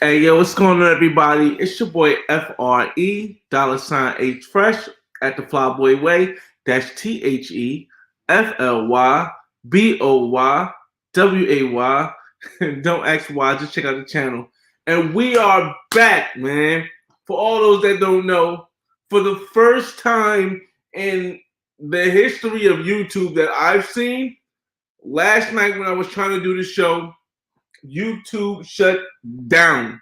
Hey, yo, what's going on, everybody? It's your boy FRE, $H Fresh at the Flyboy Way. That's TheFlyBoyWay. Don't ask why, just check out the channel. And we are back, man. For all those that don't know, for the first time in the history of YouTube that I've seen, last night when I was trying to do the show, YouTube shut down.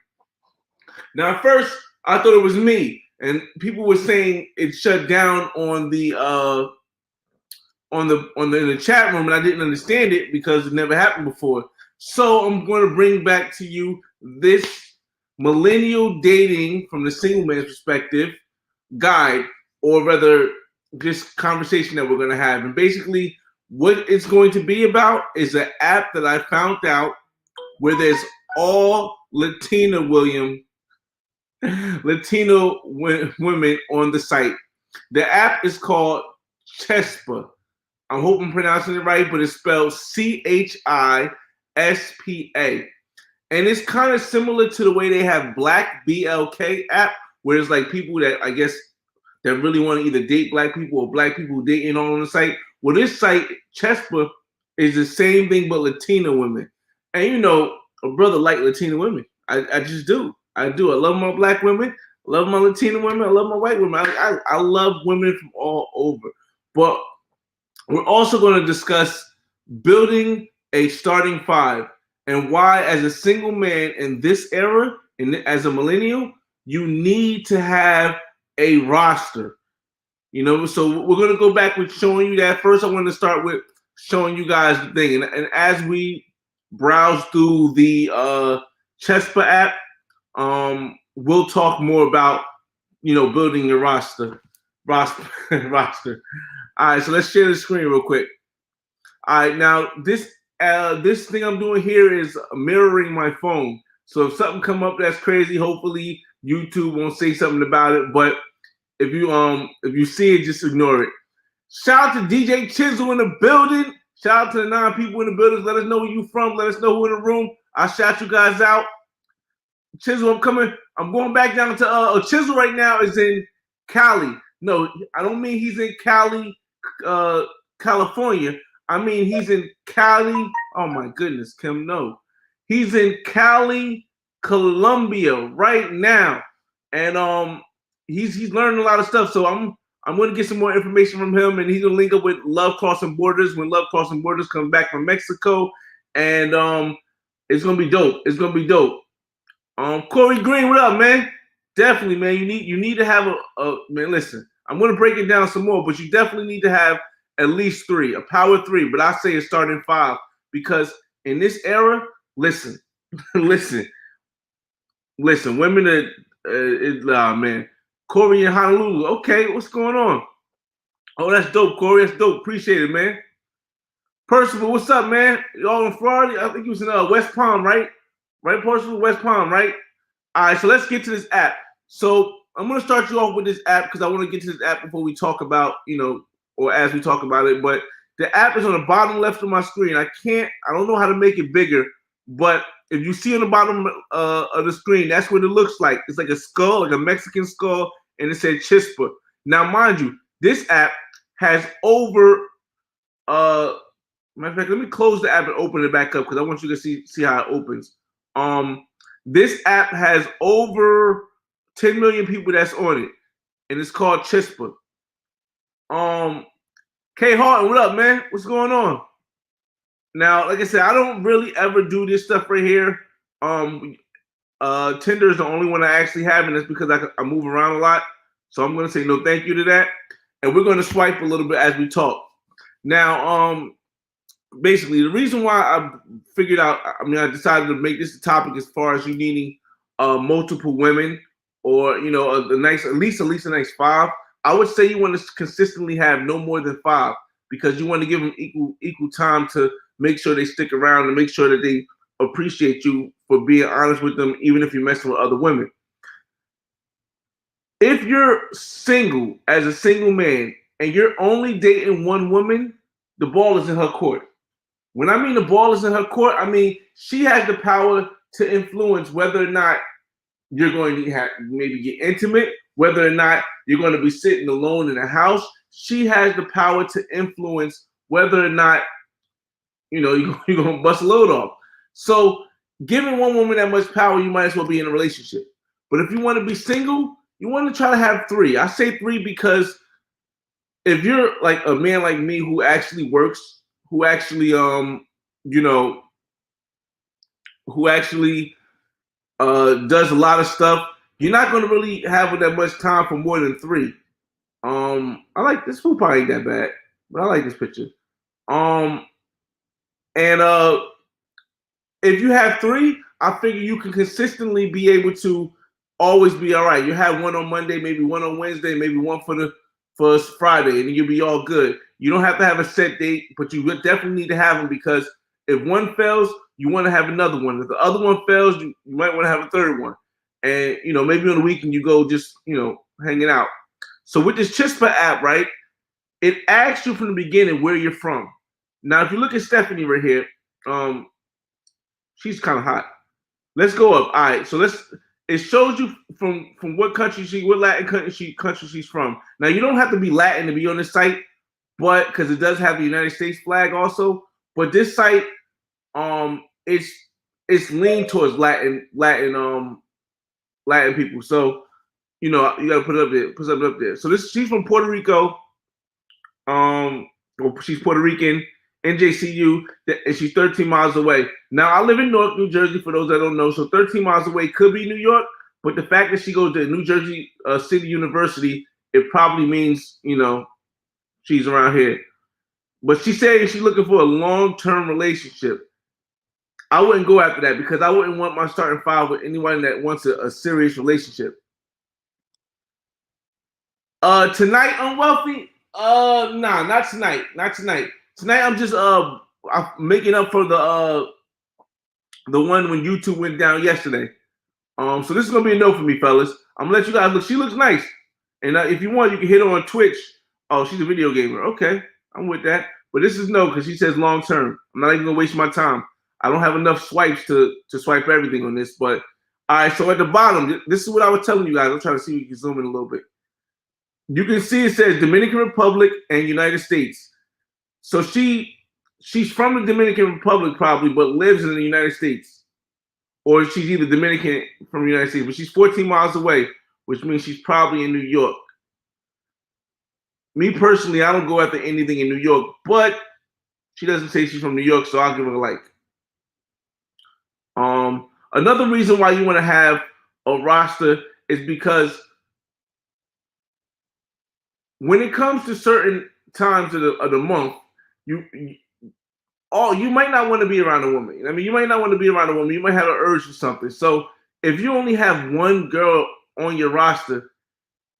Now, at first, I thought it was me, and people were saying it shut down on the in the chat room, and I didn't understand it because it never happened before. So I'm going to bring back to you this millennial dating from the single man's perspective guide, or rather, this conversation that we're going to have. And basically, what it's going to be about is an app that I found out where there's all Latino women on the site. The app is called Chispa. I hope I'm pronouncing it right, but it's spelled Chispa. And it's kind of similar to the way they have Black BLK app, where it's like people that I guess that really want to either date black people or black people dating on the site. Well, this site, Chispa, is the same thing but Latino women. And you know, a brother like Latino women. I just do. I do. I love my black women. I love my Latino women. I love my white women. I love women from all over. But we're also going to discuss building a starting five and why, as a single man in this era, and as a millennial, you need to have a roster. You know, so we're going to go back with showing you that. First, I want to start with showing you guys the thing. And as we browse through the Chispa app, we'll talk more about, you know, building your roster. Roster. All right, so let's share the screen real quick. All right, now this thing I'm doing here is mirroring my phone. So if something come up that's crazy, hopefully YouTube won't say something about it. But if you see it, just ignore it. Shout out to DJ Chisel in the building. Shout out to the 9 people in the building. Let us know where you from. Let us know who in the room. I'll shout you guys out. Chisel, I'm coming. I'm going back down to Chisel right now is in Cali. No, I don't mean he's in Cali, California. I mean he's in Cali. Oh my goodness, Kim, no. He's in Cali, Colombia right now. And he's learning a lot of stuff. So I'm going to get some more information from him, and he's going to link up with Love Crossing Borders when Love Crossing Borders comes back from Mexico. And it's going to be dope. It's going to be dope. Corey Green, what up, man? Definitely, man. You need to have a man. Listen, I'm gonna break it down some more, but you definitely need to have at least 3, a power 3. But I say it's starting 5 because in this era, listen, listen. Women are man. Corey in Honolulu. Okay, what's going on? Oh, that's dope, Corey. That's dope. Appreciate it, man. Percival, what's up, man? Y'all in Florida? I think he was in West Palm, right? Right, Percival? West Palm, right? All right, so let's get to this app. So I'm going to start you off with this app because I want to get to this app before we talk about, you know, or as we talk about it. But the app is on the bottom left of my screen. I don't know how to make it bigger, but if you see on the bottom of the screen, that's what it looks like. It's like a skull, like a Mexican skull, and it said Chispa. Now, mind you, this app has over, matter of fact, let me close the app and open it back up because I want you to see how it opens. This app has over 10 million people that's on it, and it's called Chispa. K Harton, what up, man? What's going on? Now, like I said, I don't really ever do this stuff right here. Tinder is the only one I actually have, and that's because I move around a lot. So I'm gonna say no thank you to that. And we're gonna swipe a little bit as we talk. Now, basically, the reason why I figured out, I decided to make this a topic as far as you needing multiple women, or you know, at least a nice 5. I would say you want to consistently have no more than 5 because you want to give them equal time to make sure they stick around and make sure that they appreciate you for being honest with them, even if you're messing with other women. If you're single as a single man and you're only dating one woman, the ball is in her court. When I mean the ball is in her court, I mean she has the power to influence whether or not you're going to have maybe get intimate, whether or not you're going to be sitting alone in a house. She has the power to influence whether or not you're going to bust a load off. So giving one woman that much power, you might as well be in a relationship. But if you want to be single, you want to try to have three. I say three because if you're like a man like me who actually works, who actually does a lot of stuff, you're not going to really have that much time for more than three. I like this food probably ain't that bad, but I like this picture. If you have three, I figure you can consistently be able to always be all right. You have one on Monday, maybe one on Wednesday, maybe one for Friday, and you'll be all good. You don't have to have a set date, but you definitely need to have them because if one fails, you want to have another one. If the other one fails, you might want to have a third one. And maybe on the weekend you go just hanging out. So with this Chispa app, right, it asks you from the beginning where you're from. Now, if you look at Stephanie right here, she's kind of hot. Let's go up. All right, so it shows you from what country what Latin country she's from. Now, you don't have to be Latin to be on this site, but because it does have the United States flag also. But this site, it's leaned towards Latin people. So, you gotta put it up there. So she's from Puerto Rico. She's Puerto Rican, NJCU, and she's 13 miles away. Now, I live in Newark, New Jersey, for those that don't know. So 13 miles away could be New York, but the fact that she goes to New Jersey City University, it probably means, she's around here. But she's saying she's looking for a long-term relationship. I wouldn't go after that because I wouldn't want my starting five with anyone that wants a serious relationship. Tonight, unwealthy? Nah, not tonight. Not tonight. Tonight, I'm just I'm making up for the one when YouTube went down yesterday. So this is gonna be a no for me, fellas. I'm gonna let you guys look. She looks nice, and if you want, you can hit her on Twitch. Oh, she's a video gamer. Okay, I'm with that. But this is no because she says long term. I'm not even gonna waste my time. I don't have enough swipes to swipe everything on this. But all right, so at the bottom, this is what I was telling you guys. I'm trying to see if you can zoom in a little bit. You can see it says Dominican Republic and United States. So she's from the Dominican Republic probably, but lives in the United States. Or she's either Dominican from the United States, but she's 14 miles away, which means she's probably in New York. Me personally, I don't go after anything in New York, but she doesn't say she's from New York, so I'll give her a like. Another reason why you want to have a roster is because when it comes to certain times of the month, you might not want to be around a woman. I mean, you might not want to be around a woman. You might have an urge for something. So if you only have one girl on your roster,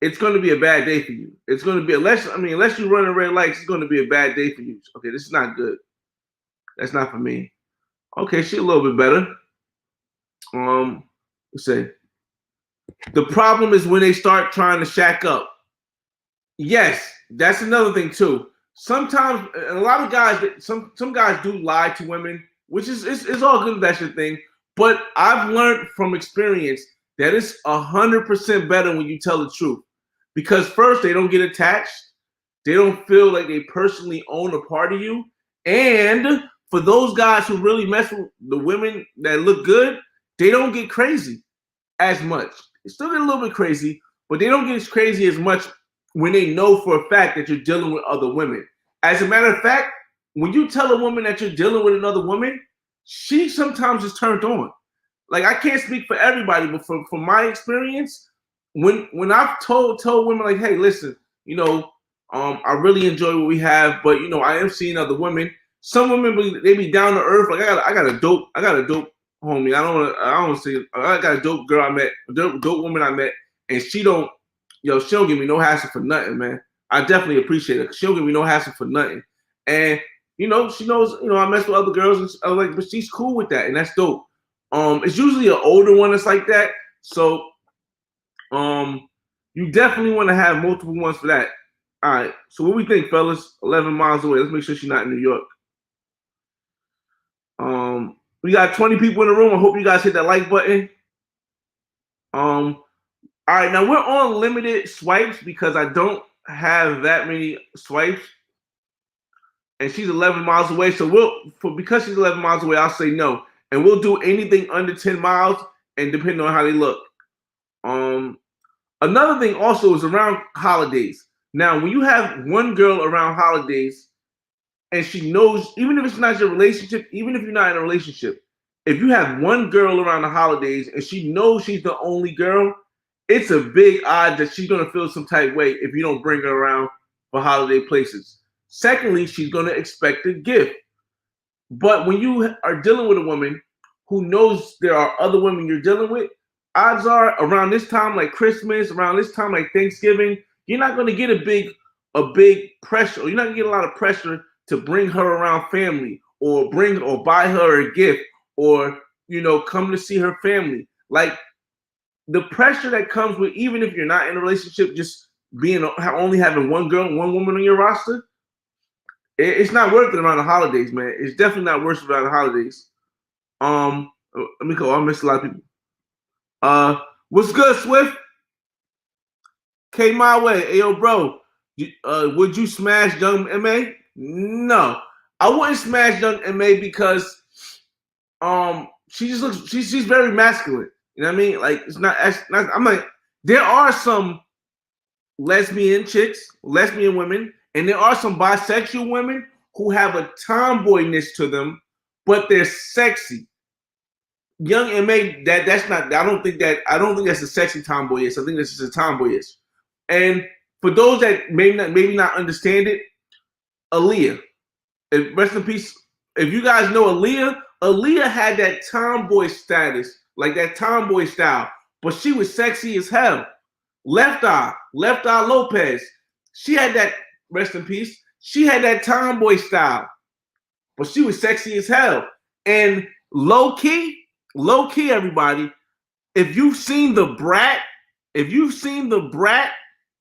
it's going to be a bad day for you. It's going to be unless you run a red lights, it's going to be a bad day for you. Okay, this is not good. That's not for me. Okay, she a little bit better. Let's see. The problem is when they start trying to shack up. Yes, that's another thing too. Sometimes a lot of guys, some guys do lie to women, which is it's all good if that's your thing. But I've learned from experience that it's 100% better when you tell the truth. Because first, they don't get attached. They don't feel like they personally own a part of you. And for those guys who really mess with the women that look good, they don't get crazy as much. They still get a little bit crazy, but they don't get as crazy as much when they know for a fact that you're dealing with other women. As a matter of fact, when you tell a woman that you're dealing with another woman, she sometimes is turned on. Like, I can't speak for everybody, but from my experience, when I've told women like, hey, listen, I really enjoy what we have, but I am seeing other women. Some women they be down to earth. Like I got a dope homie. I don't say I got a dope girl I met, a dope woman I met, and she don't give me no hassle for nothing, man. I definitely appreciate it. She don't give me no hassle for nothing. And she knows, I mess with other girls, and I was like, but she's cool with that, and that's dope. It's usually an older one that's like that. So you definitely want to have multiple ones for that. All right. So what we think, fellas? 11 miles away. Let's make sure she's not in New York. We got 20 people in the room. I hope you guys hit that like button. All right, now we're on limited swipes because I don't have that many swipes. And she's 11 miles away. So because she's 11 miles away, I'll say no. And we'll do anything under 10 miles and depending on how they look. Another thing also is around holidays. Now, when you have one girl around holidays and she knows, even if it's not your relationship, even if you're not in a relationship, if you have one girl around the holidays and she knows she's the only girl, it's a big odd that she's going to feel some type way if you don't bring her around for holiday places. Secondly, she's going to expect a gift. But when you are dealing with a woman who knows there are other women you're dealing with, odds are around this time, like Christmas, around this time, like Thanksgiving, you're not going to get a big pressure, or you're not going to get a lot of pressure to bring her around family or buy her a gift or, come to see her family. Like the pressure that comes with, even if you're not in a relationship, just only having one girl, one woman on your roster, it's not worth it around the holidays, man. It's definitely not worth it around the holidays. Let me go. I missed a lot of people. What's good, Swift? Came my way. Hey, yo, bro. Would you smash Young M.A.? No, I wouldn't smash Young M.A. because she just looks. She's very masculine. You know what I mean? Like it's not. I'm like, there are some lesbian women, and there are some bisexual women who have a tomboyness to them, but they're sexy. Young M.A. that's not. I don't think that's a sexy tomboyish. I think that's just a tomboyish. And for those that maybe not understand it, Aaliyah, rest in peace. If you guys know Aaliyah had that tomboy status, like that tomboy style, but she was sexy as hell. Left Eye Lopez, she had that. Rest in peace. She had that tomboy style, but she was sexy as hell. And low key, everybody, if you've seen the Brat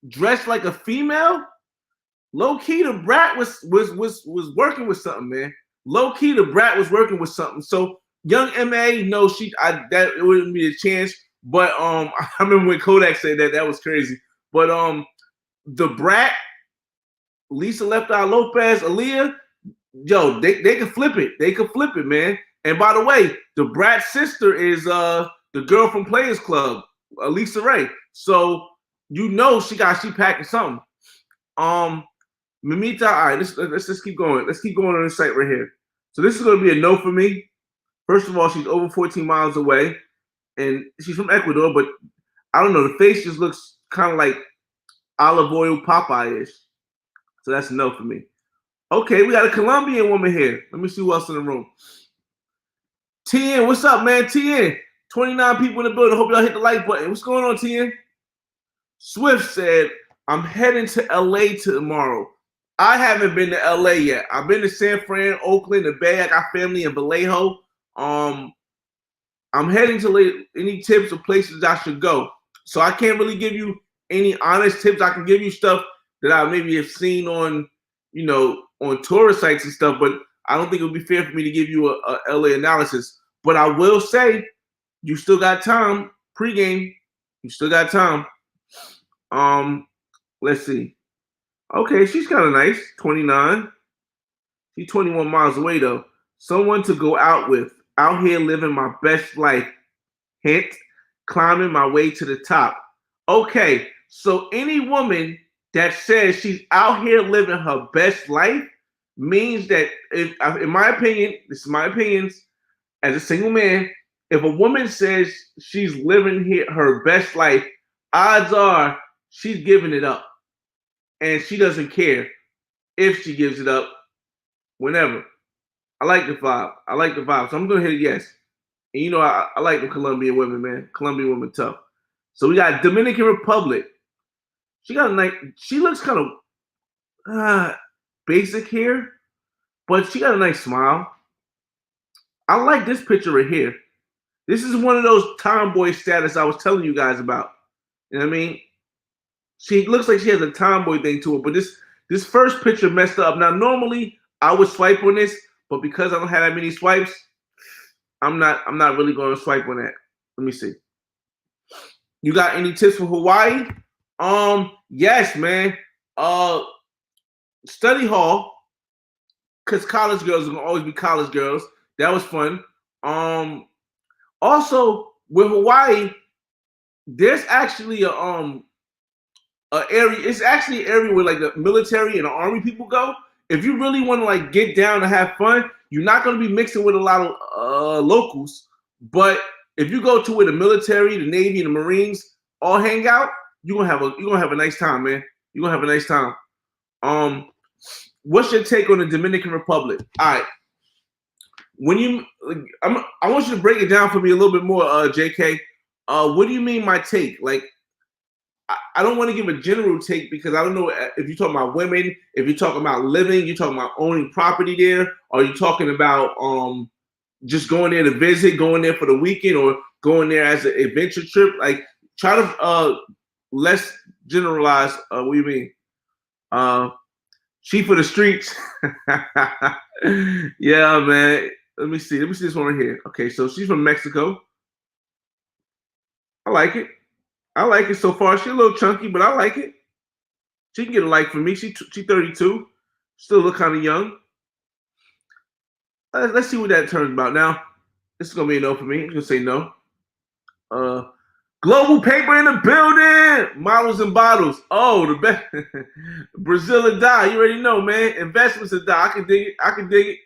dressed like a female, low key the Brat was working with something, man. Low key the Brat was working with something. So Young M.A. no, that it wouldn't be a chance. But I remember when Kodak said that was crazy. But the Brat, Lisa Left Eye Lopez, Aaliyah, yo, they can flip it. They can flip it, man. And by the way, the Brat's sister is the girl from Players Club, Lisa Ray. So she packing something. Mimita, all right, let's just keep going. Let's keep going on this site right here. So this is gonna be a no for me. First of all, she's over 14 miles away, and she's from Ecuador, but I don't know, the face just looks kind of like olive oil Popeye-ish. So that's a no for me. Okay, we got a Colombian woman here. Let me see who else in the room. TN, what's up, man? TN, 29 people in the building. Hope y'all hit the like button. What's going on, TN? Swift said, I'm heading to LA tomorrow. I haven't been to LA yet. I've been to San Fran, Oakland, the Bay. I got family in Vallejo. I'm heading to any tips or places I should go. So I can't really give you any honest tips. I can give you stuff that I maybe have seen on tourist sites and stuff, but I don't think it would be fair for me to give you a LA analysis. But I will say, you still got time. Pre-game, you still got time. Let's see. Okay, she's kind of nice. 29. She's 21 miles away though. Someone to go out with. Out here living my best life. Hint, climbing my way to the top. Okay, so any woman that says she's out here living her best life means that, in my opinion, this is my opinions as a single man, if a woman says she's living her best life, odds are she's giving it up. And she doesn't care if she gives it up whenever. I like the vibe. So I'm going to hit a yes. And I like the Colombian women, man. Colombian women tough. So we got Dominican Republic. She looks kind of basic here, but she got a nice smile. I like this picture right here. This is one of those tomboy status I was telling you guys about. You know what I mean? She looks like she has a tomboy thing to her, but this first picture messed up. Now, normally I would swipe on this, but because I don't have that many swipes, I'm not really going to swipe on that. Let me see. You got any tips for Hawaii? Yes, man. Study hall, because college girls are gonna always be college girls. That was fun. Also with Hawaii, there's actually a area. It's actually an area where like the military and the army people go. If you really want to like get down and have fun, you're not gonna be mixing with a lot of locals. But if you go to where the military, the Navy, and the Marines all hang out, you're gonna have a nice time, man. You're gonna have a nice time. What's your take on the Dominican Republic? All right. I want you to break it down for me a little bit more, JK. What do you mean my take? Like, I don't want to give a general take because I don't know if you're talking about women, if you're talking about living, you're talking about owning property there, or you're talking about just going there to visit, going there for the weekend, or going there as an adventure trip. Like, try to less generalize. What do you mean? She for the streets. Yeah, man. Let me see this one right here. Okay, so she's from Mexico. I like it. I like it so far. She's a little chunky, but I like it. She can get a like from me. She 32. Still look kind of young. Let's see what that turns about. Now, this is going to be a no for me. I'm going to say no. Global paper in the building. Models and bottles. Oh, the best. Brazil and die. You already know, man. Investments and die. I can dig it.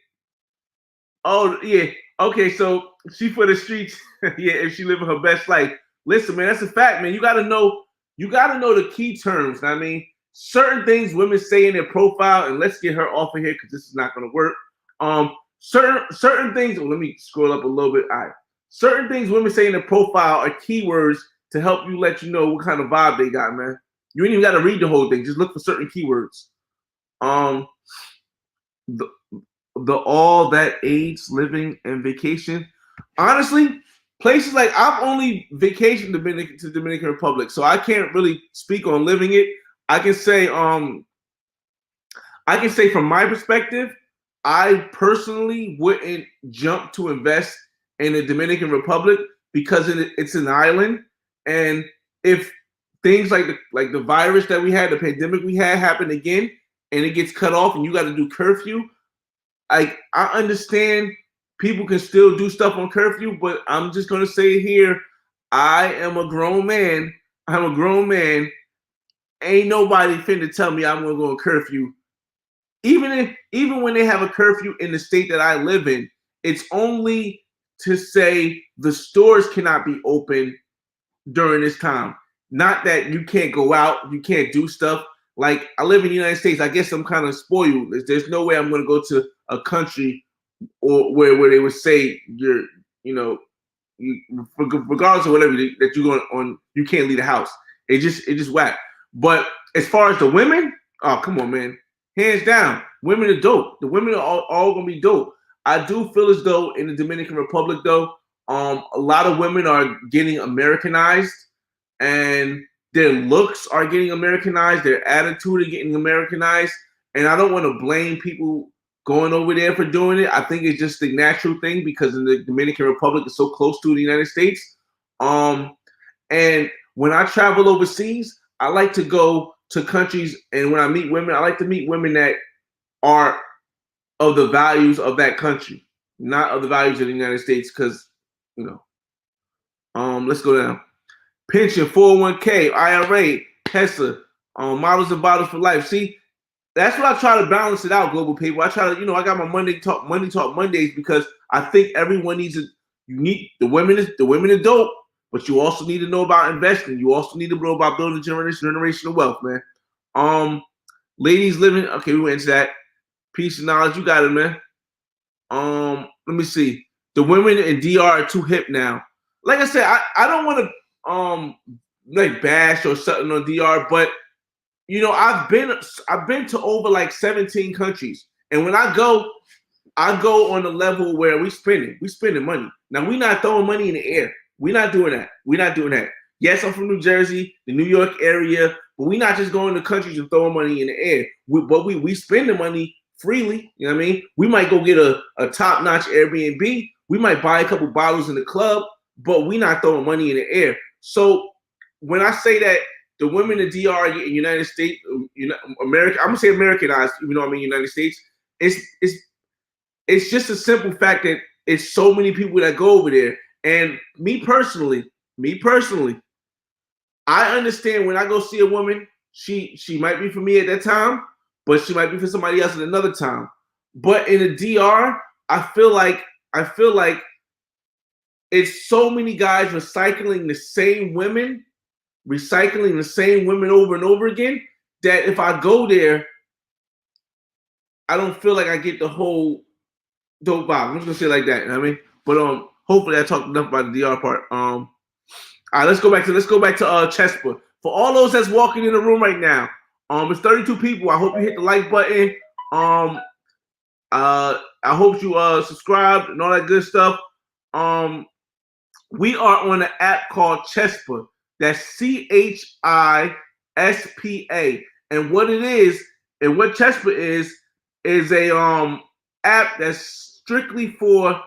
Oh, yeah. Okay, so she for the streets. Yeah, if she living her best life. Listen, man, that's a fact, man. You gotta know the key terms. I mean, certain things women say in their profile, and let's get her off of here because this is not gonna work. Certain things. Let me scroll up a little bit. All right. Certain things women say in their profile are keywords to help you let you know what kind of vibe they got, man. You ain't even got to read the whole thing. Just look for certain keywords. The all that age, living, and vacation. Honestly, places like I've only vacationed to Dominican Republic, so I can't really speak on living it. I can say from my perspective, I personally wouldn't jump to invest in the Dominican Republic because it's an island, and if things like the virus that we had, the pandemic we had, happen again, and it gets cut off, and you got to do curfew. I understand people can still do stuff on curfew, but I'm just gonna say it here. I am a grown man. I'm a grown man. Ain't nobody finna tell me I'm gonna go on curfew. Even when they have a curfew in the state that I live in, it's only to say the stores cannot be open during this time. Not that you can't go out, you can't do stuff. Like, I live in the United States. I guess I'm kind of spoiled. There's no way I'm going to go to a country or where they would say regardless of whatever that you're going on, you can't leave the house. It just whack. But as far as the women, oh, come on, man. Hands down, women are dope. The women are all going to be dope. I do feel as though in the Dominican Republic, though, a lot of women are getting Americanized, and their looks are getting Americanized. Their attitude is getting Americanized. And I don't want to blame people going over there for doing it. I think it's just the natural thing because in the Dominican Republic is so close to the United States. And when I travel overseas, I like to go to countries, and when I meet women, I like to meet women that are of the values of that country, not of the values of the United States, because, let's go down. Pension, 401k, IRA, Tesla, models and bottles for life. See, that's what I try to balance it out, global people. I try to, I got my Money Talk Mondays because I think everyone needs the women are dope, but you also need to know about investing. You also need to know about building generational wealth, man. Ladies living, okay, we went into that. Peace and knowledge, you got it, man. Let me see. The women in DR are too hip now. Like I said, I don't want to like bash or something on DR, but I've been to over like 17 countries, and when I go on the level where we spending money. Now, we're not throwing money in the air. We're not doing that. Yes, I'm from New Jersey, the New York area, but we're not just going to countries and throwing money in the air. But we spend the money freely. You know what I mean? We might go get a top-notch Airbnb, We might buy a couple bottles in the club, but we not throwing money in the air. So when I say that the women in the DR in United States, America, I'm gonna say Americanized, even though I'm in the United States, it's just a simple fact that it's so many people that go over there. And me personally, I understand when I go see a woman, she might be for me at that time, but she might be for somebody else at another time. But in a DR, I feel like it's so many guys recycling the same women over and over again, that if I go there, I don't feel like I get the whole dope vibe. I'm just gonna say it like that. You know what I mean? But hopefully I talked enough about the DR part. All right, let's go back to Chispa. For all those that's walking in the room right now, it's 32 people. I hope you hit the like button. I hope you subscribed and all that good stuff. We are on an app called Chispa. That's CHISPA. And what it is, and what Chispa is a app that's strictly for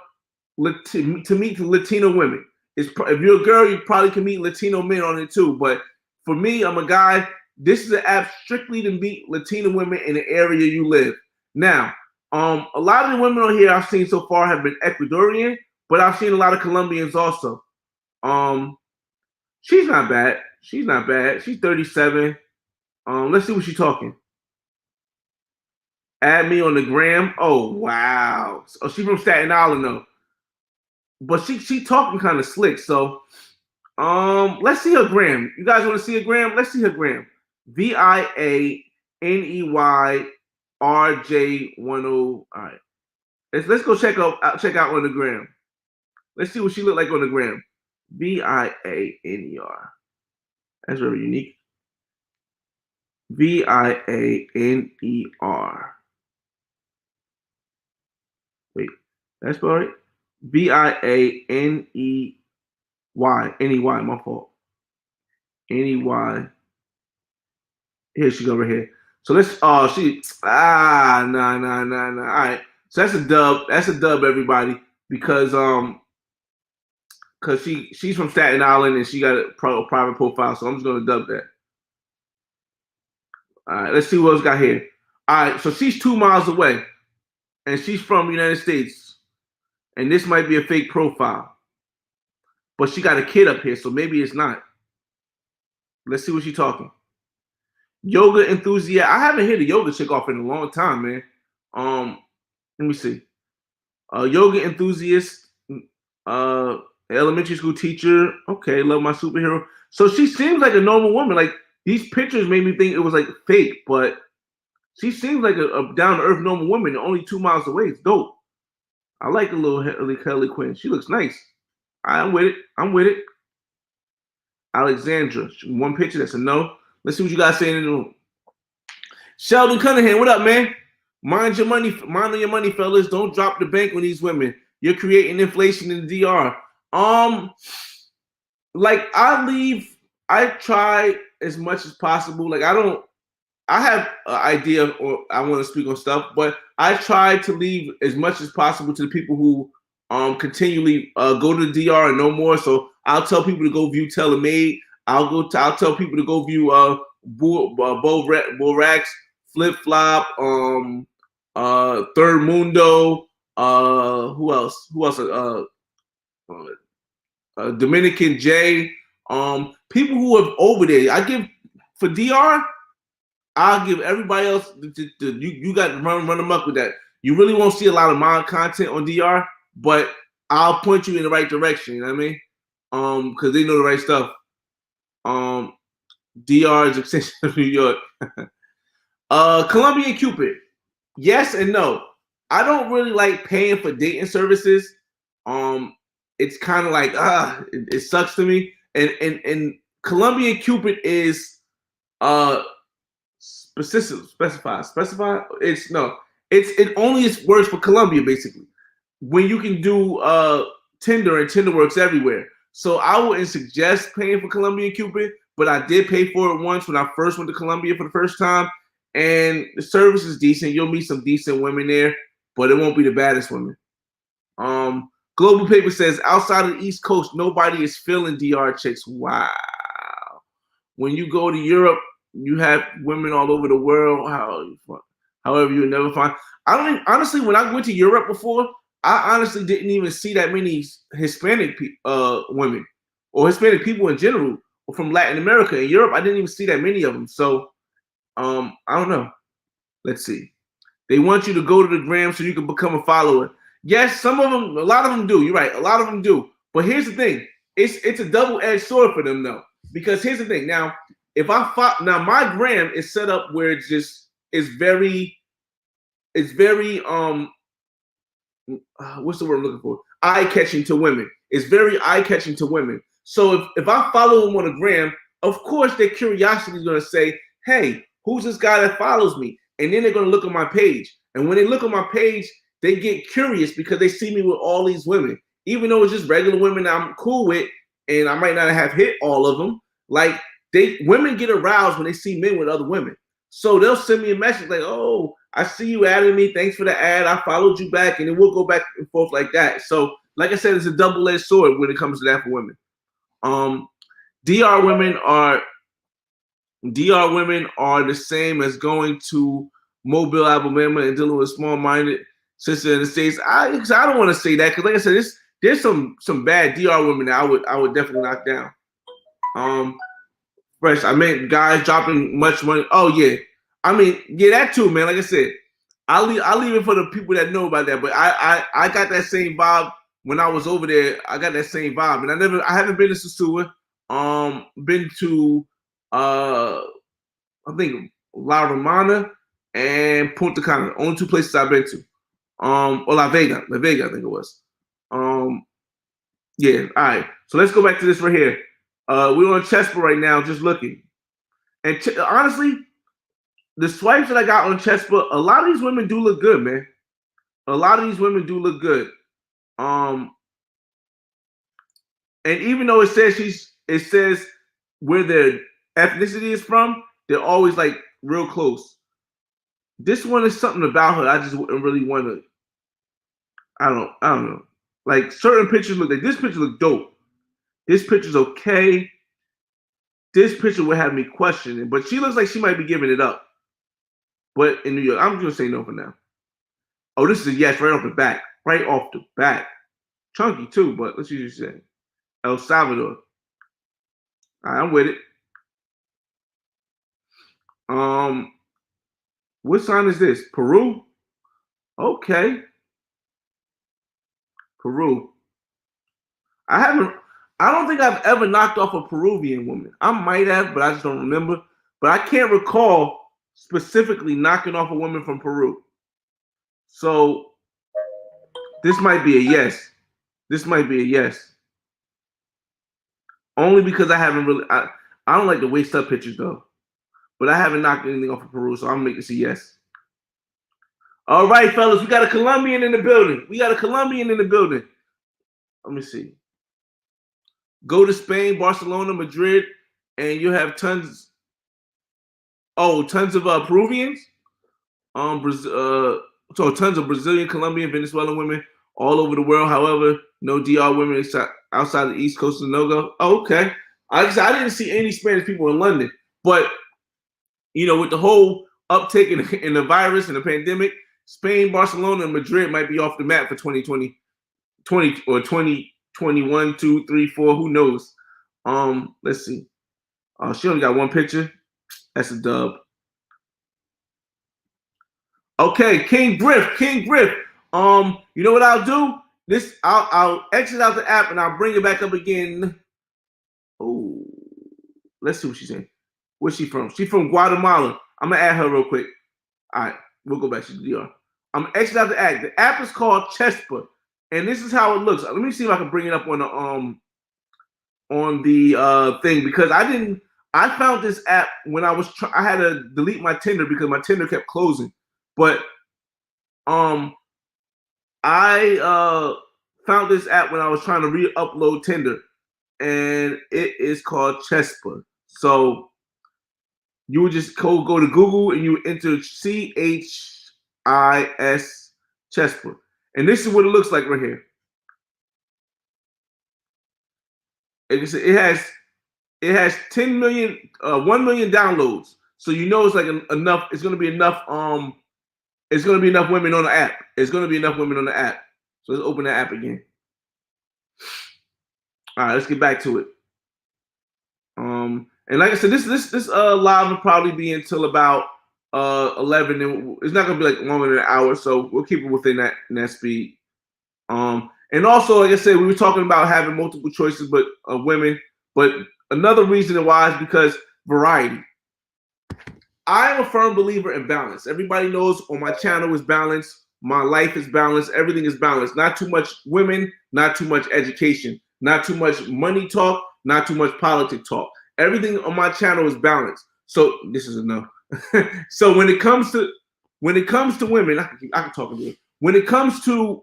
to meet Latino women. If you're a girl, you probably can meet Latino men on it too. But for me, I'm a guy. This is an app strictly to meet Latino women in the area you live. Now, a lot of the women on here I've seen so far have been Ecuadorian, but I've seen a lot of Colombians also. She's not bad. She's 37. Let's see what she's talking. Add me on the gram. Oh wow. Oh, she's from Staten Island though. But she talking kind of slick. So let's see her gram. You guys want to see her gram? Let's see her gram. VIANEYRJ10. All right. Let's go check out on the gram. Let's see what she look like on the gram. VIANER. That's very unique. VIANER. Wait, that's right. VIANEY. NEY, my fault. NEY. Here she go right here. So let's nah. All right. So that's a dub. That's a dub, everybody, because she's from Staten Island and she got a private profile. So I'm just gonna dub that. All right, let's see what else got here. All right, so she's 2 miles away, and she's from the United States, and this might be a fake profile, but she got a kid up here, so maybe it's not. Let's see what she's talking. Yoga enthusiast. I haven't hit a yoga chick off in a long time, man. Let me see. Yoga enthusiast. Elementary school teacher. Okay, love my superhero. So she seems like a normal woman. Like these pictures made me think it was like fake, but she seems like a down to earth normal woman. Only 2 miles away. It's dope. I like a little Harley Quinn. She looks nice. I'm with it. Alexandra. One picture. That's a no. Let's see what you guys saying in the room. Sheldon Cunningham, what up, man? Mind your money, fellas. Don't drop the bank on these women. You're creating inflation in the DR. Like I try as much as possible. Like I have an idea or I want to speak on stuff, but I try to leave as much as possible to the people who continually go to the DR and no more. So I'll tell people to go view TeleMade. I'll tell people to go view Bo Racks, Flip Flop, Third Mundo. Who else? Dominican J. People who are over there. I give for DR. I'll give everybody else. You got to run amok with that. You really won't see a lot of my content on DR, but I'll point you in the right direction. You know what I mean? Because they know the right stuff. DR is extension of New York. Colombian Cupid. Yes and no. I don't really like paying for dating services. It's kind of like it sucks to me. And Colombian Cupid is specified. It only works for Colombia basically. When you can do Tinder and Tinder works everywhere. So I wouldn't suggest paying for Colombian Cupid, but I did pay for it once when I first went to Colombia for the first time, and the service is decent. You'll meet some decent women there, but it won't be the baddest women. Global Paper says outside of the East Coast, nobody is feeling DR chicks. Wow. When you go to Europe, you have women all over the world. However, you'll never find. I don't even, honestly. When I went to Europe before, I honestly didn't even see that many Hispanic women or Hispanic people in general or from Latin America. In Europe, I didn't even see that many of them. So, I don't know. Let's see. They want you to go to the gram so you can become a follower. Yes, some of them, a lot of them do. You're right. A lot of them do. But here's the thing. It's a double-edged sword for them though. Because here's the thing. Now, if now my gram is set up where it's very what's the word I'm looking for? Eye-catching to women. It's very eye-catching to women. So if I follow them on a gram, of course their curiosity is gonna say, hey, who's this guy that follows me? And then they're gonna look at my page. And when they look at my page, they get curious because they see me with all these women. Even though it's just regular women that I'm cool with, and I might not have hit all of them. Like women get aroused when they see men with other women. So they'll send me a message like, "Oh, I see you added me. Thanks for the ad. I followed you back," and then we'll go back and forth like that. So, like I said, it's a double-edged sword when it comes to that for women. DR women are the same as going to Mobile, Alabama, and dealing with small-minded sister in the States. I don't want to say that because, like I said, there's some bad DR women that I would definitely knock down. Fresh. I meant guys dropping much money. Oh yeah, I mean that too, man. Like I said, I'll leave it for the people that know about that. But I got that same vibe when I was over there. I got that same vibe, and I haven't been to Sosua. Been to I think La Romana and Punta Cana. Only two places I've been to. Or La Vega, I think it was. Yeah. All right. So let's go back to this right here. We're on Chispa right now, just looking. And honestly, the swipes that I got on Chispa, a lot of these women do look good, man. A lot of these women do look good. And even though it says where their ethnicity is from, they're always like real close. This one is something about her I just wouldn't really want to. I don't know. Like certain pictures look like this picture look dope. This picture's okay. This picture would have me questioning, but she looks like she might be giving it up. But in New York, I'm gonna say no for now. Oh, this is a yes right off the back. Right off the back. Chunky too, but let's see what you say. El Salvador. All right, I'm with it. What sign is this? Peru? Okay. Peru. I don't think I've ever knocked off a Peruvian woman. I might have, but I just don't remember. But I can't recall specifically knocking off a woman from Peru. So this might be a yes. This might be a yes. Only because I haven't really I don't like to waste up pictures though. But I haven't knocked anything off of Peru, so I'm gonna make this a yes. All right, fellas, we got a Colombian in the building. Let me see. Go to Spain, Barcelona, Madrid, and you have tons of Peruvians. So tons of Brazilian, Colombian, Venezuelan women all over the world. However, no DR women outside the East Coast of no-go. Oh, okay. I didn't see any Spanish people in London, but with the whole uptick in the virus and the pandemic, Spain, Barcelona, and Madrid might be off the map for 2020, or 2021, 2, 3, 4. Who knows? Let's see. She only got one picture. That's a dub. Okay, King Griff. You know what I'll do? I'll exit out the app and I'll bring it back up again. Oh, let's see what she's saying. Where's she from? She's from Guatemala. I'm gonna add her real quick. All right, we'll go back to the DR. I'm gonna exit out the app. The app is called Chispa, and this is how it looks. Let me see if I can bring it up on the thing, because I found this app when I had to delete my Tinder because my Tinder kept closing. But I found this app when I was trying to re-upload Tinder, and it is called Chispa. So you would just go to Google and you enter CHIS Chispa, and this is what it looks like right here. like I said, it has 10 million, 1 million downloads. So you know it's like enough. It's gonna be enough. It's gonna be enough women on the app. It's gonna be enough women on the app. So let's open the app again. All right, let's get back to it. And like I said, this live will probably be until about 11. And it's not gonna be like longer than an hour, so we'll keep it within that speed. And also, like I said, we were talking about having multiple choices, but women. But another reason why is because variety. I am a firm believer in balance. Everybody knows on my channel is balanced. My life is balanced. Everything is balanced. Not too much women, not too much education, not too much money talk, not too much politics talk. Everything on my channel is balanced. So this is enough. So when it comes to women, I can talk about it. When it comes to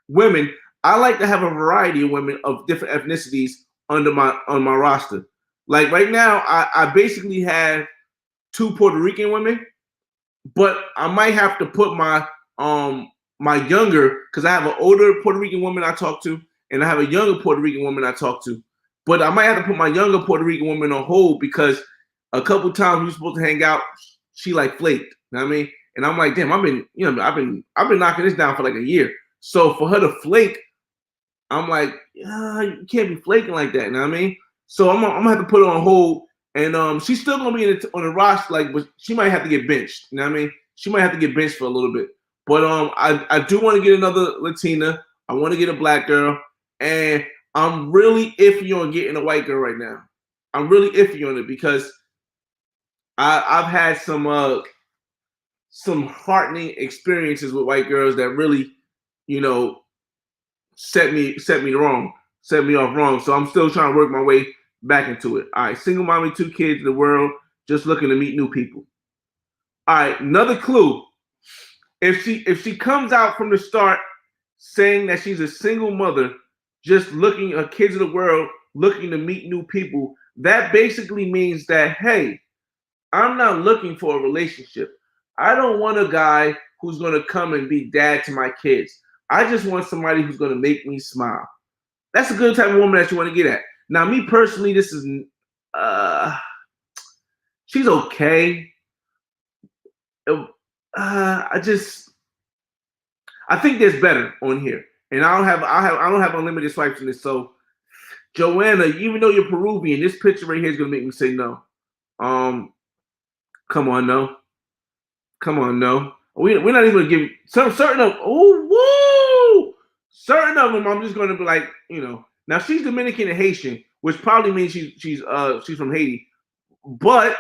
women, I like to have a variety of women of different ethnicities on my roster. Like right now, I basically have 2 Puerto Rican women, but I might have to put my younger, because I have an older Puerto Rican woman I talk to, and I have a younger Puerto Rican woman I talk to. But I might have to put my younger Puerto Rican woman on hold because a couple times we were supposed to hang out, she like flaked. You know what I mean? And I'm like, damn, I've been knocking this down for like a year. So for her to flake, I'm like, you can't be flaking like that. You know what I mean? So I'm gonna have to put her on hold, and she's still gonna be on the roster, like, but she might have to get benched. You know what I mean? She might have to get benched for a little bit. But I do want to get another Latina. I want to get a black girl, and I'm really iffy on getting a white girl right now. I'm really iffy on it because I've had some heartening experiences with white girls that really, set me off wrong. So I'm still trying to work my way back into it. All right, single mommy, 2 kids in the world, just looking to meet new people. All right, another clue. If she comes out from the start saying that she's a single mother, just looking at kids in the world, looking to meet new people, that basically means that, hey, I'm not looking for a relationship. I don't want a guy who's going to come and be dad to my kids. I just want somebody who's going to make me smile. That's a good type of woman that you want to get at. Now, me personally, this is, she's okay. I think there's better on here, and I don't have unlimited swipes in this. So, Joanna, even though you're Peruvian, this picture right here is gonna make me say no. Come on, no. We're not even gonna give certain of them. I'm just gonna be like, Now she's Dominican and Haitian, which probably means she's from Haiti, but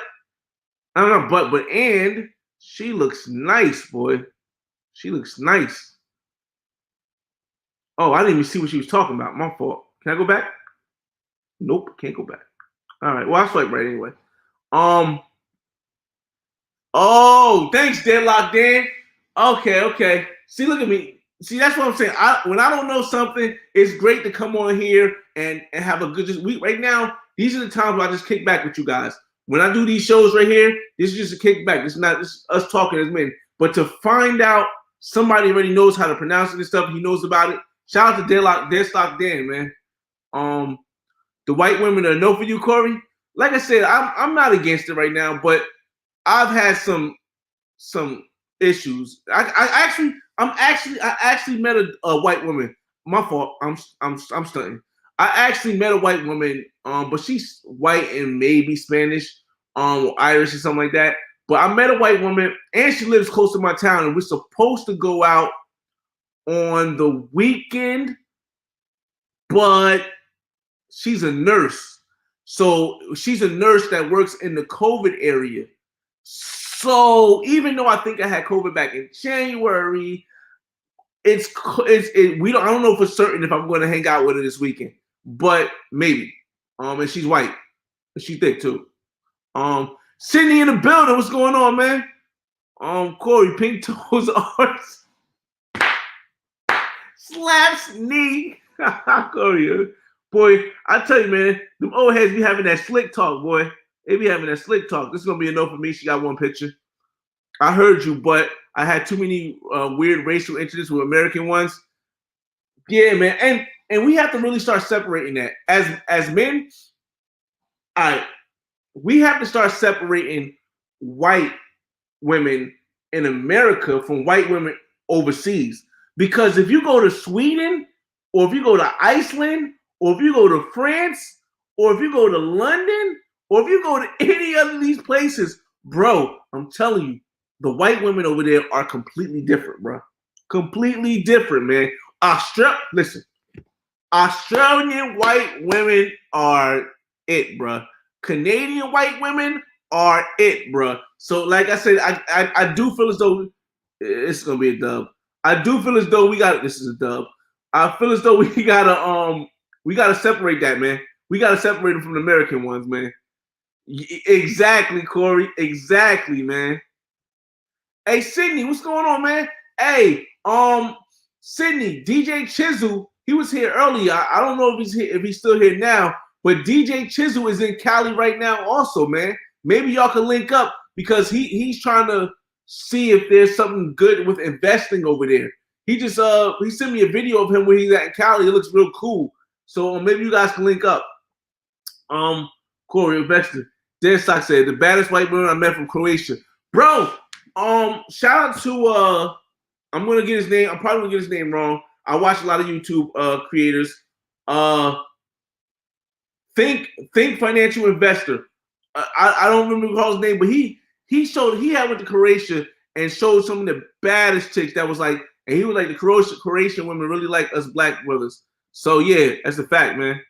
I don't know, and she looks nice, boy. She looks nice. Oh, I didn't even see what she was talking about. My fault. Can I go back? Nope, can't go back. All right. Well, I'll swipe right anyway. Oh, thanks, Deadlock Dan. Okay. See, look at me. See, that's what I'm saying. When I don't know something, it's great to come on here and have a good week. Right now, these are the times where I just kick back with you guys. When I do these shows right here, this is just a kickback. It's not just us talking as men. But to find out somebody already knows how to pronounce it and stuff, he knows about it. Shout out to Deadlock Dan, man. The white women are no for you, Corey. Like I said, I'm not against it right now, but I've had some issues. I actually met a white woman. My fault. I'm stunting. I actually met a white woman, but she's white and maybe Spanish, or Irish or something like that. But I met a white woman, and she lives close to my town, and we're supposed to go out on the weekend, but she's a nurse. So she's a nurse that works in the COVID area. So even though I think I had COVID back in January, I don't know for certain if I'm going to hang out with her this weekend, but maybe. And she's white, and she's thick too. Sydney in the building. What's going on, man? Corey, pink toes arts. Slaps knee. Corey, boy, I tell you, man, them old heads be having that slick talk, boy. They be having that slick talk. This is gonna be a no for me. She got one picture. I heard you, but I had too many weird racial interests with American ones. Yeah, man. And And we have to really start separating that. As men, all right, we have to start separating white women in America from white women overseas. Because if you go to Sweden, or if you go to Iceland, or if you go to France, or if you go to London, or if you go to any other of these places, bro, I'm telling you, the white women over there are completely different, bro. Completely different, man. Listen, Australian white women are it, bro. Canadian white women are it, bro. So, like I said, I do feel as though it's gonna be a dub. I do feel as though this is a dub. I feel as though we gotta separate that, man. We gotta separate them from the American ones, man. Exactly, Corey. Exactly, man. Hey, Sydney, what's going on, man? Hey, Sydney, DJ Chisel, he was here earlier. I don't know if he's still here now, but DJ Chisel is in Cali right now, also, man. Maybe y'all can link up because he's trying to see if there's something good with investing over there. He sent me a video of him where he's at in Cali. It looks real cool. So maybe you guys can link up. Corey investor. Dan Stock said the baddest white woman I met from Croatia, bro. Shout out to I'm gonna get his name. I'm probably gonna get his name wrong. I watch a lot of YouTube creators. Think Financial Investor. I don't remember his name, but he had went to Croatia and showed some of the baddest chicks that was like, and he was like the Croatian women really like us black brothers. So yeah, that's a fact, man.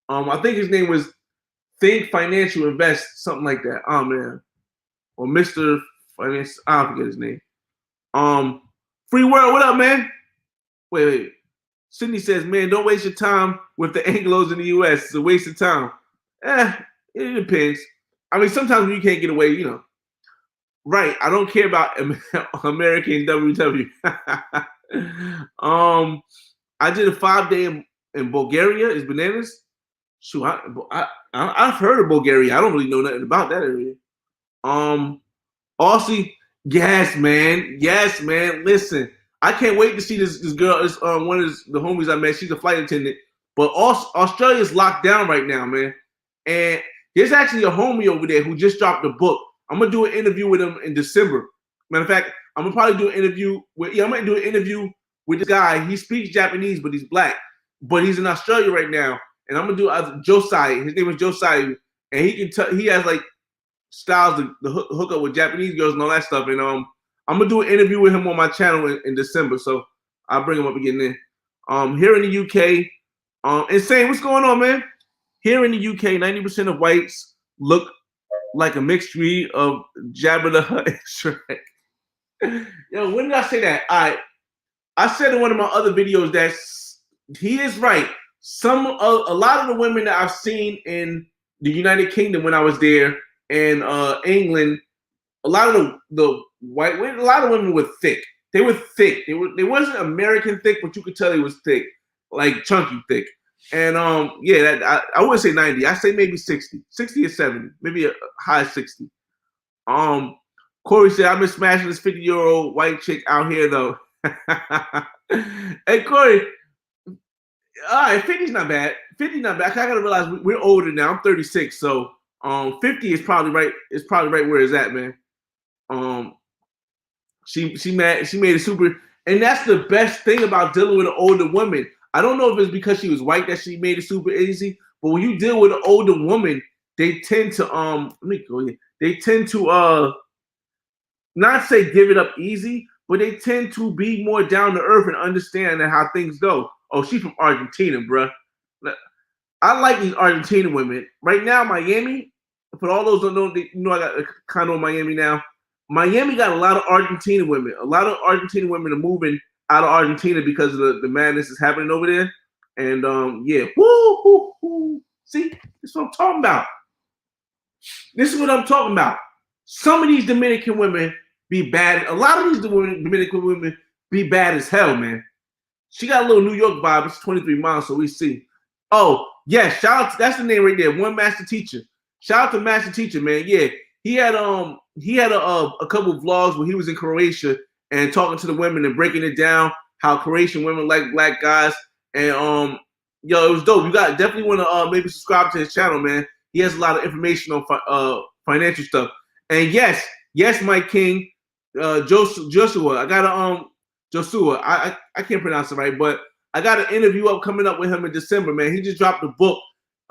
I think his name was Think Financial Invest, something like that. Oh man, or Mr. Finance. I forget his name. Free World, what up, man? Wait. Sydney says, man, don't waste your time with the Anglos in the U.S. It's a waste of time. It depends. I mean, sometimes you can't get away, you know. Right. I don't care about American WW. I did a 5-day in Bulgaria. Is bananas? Shoot, I've heard of Bulgaria. I don't really know nothing about that area. Aussie, yes, man. Listen, I can't wait to see this girl. It's one of the homies I met. She's a flight attendant. But Australia's locked down right now, man. And there's actually a homie over there who just dropped a book. I'm gonna do an interview with him in December. Matter of fact, I'm gonna probably do an interview with. Yeah, I'm gonna do an interview with this guy. He speaks Japanese, but he's black. But he's in Australia right now, and I'm gonna do Josiah. His name is Josiah, and he can tell. He has like styles to hook up with Japanese girls and all that stuff. And I'm gonna do an interview with him on my channel in December. So I'll bring him up again then. Here in the UK, Insane, what's going on, man? Here in the UK, 90% of whites look like a mixed breed of Jabba the Hutt and Shrek. Yo, when did I say that? I said in one of my other videos that he is right. A lot of the women that I've seen in the United Kingdom when I was there and England, a lot of the white women, a lot of women were thick. They were thick. They wasn't American thick, but you could tell they was thick, like chunky thick. And I wouldn't say 90. I say maybe 60 or 70, maybe a high 60. Corey said, I've been smashing this 50-year-old white chick out here though. Hey Corey, all right, 50's not bad. 50's not bad. I gotta realize we're older now. I'm 36, so 50 is probably right. It's probably right where it's at, man. She made it super, and that's the best thing about dealing with an older woman. I don't know if it's because she was white that she made it super easy, but when you deal with an older woman, they tend to They tend to not say give it up easy, but they tend to be more down to earth and understand how things go. Oh, she's from Argentina, bruh. I like these Argentine women. Right now, Miami, for all those who don't know, I got a condo in Miami now. Miami got a lot of Argentine women. A lot of Argentine women are moving out of Argentina because of the madness that's happening over there. And yeah, woo. See, this is what I'm talking about. This is what I'm talking about. Some of these Dominican women be bad. A lot of these Dominican women be bad as hell, man. She got a little New York vibe. It's 23 miles, so we see. Oh, yeah, shout out. That's the name right there. One Master Teacher. Shout out to Master Teacher, man. Yeah, he had a couple of vlogs where he was in Croatia and talking to the women and breaking it down how Croatian women like black guys. And Yo, it was dope. You got definitely want to maybe subscribe to his channel, man. He has a lot of information on financial stuff. And yes, Mike King, Joshua. I got a Joshua. I can't pronounce it right, but I got an interview coming up with him in December, man. He just dropped a book.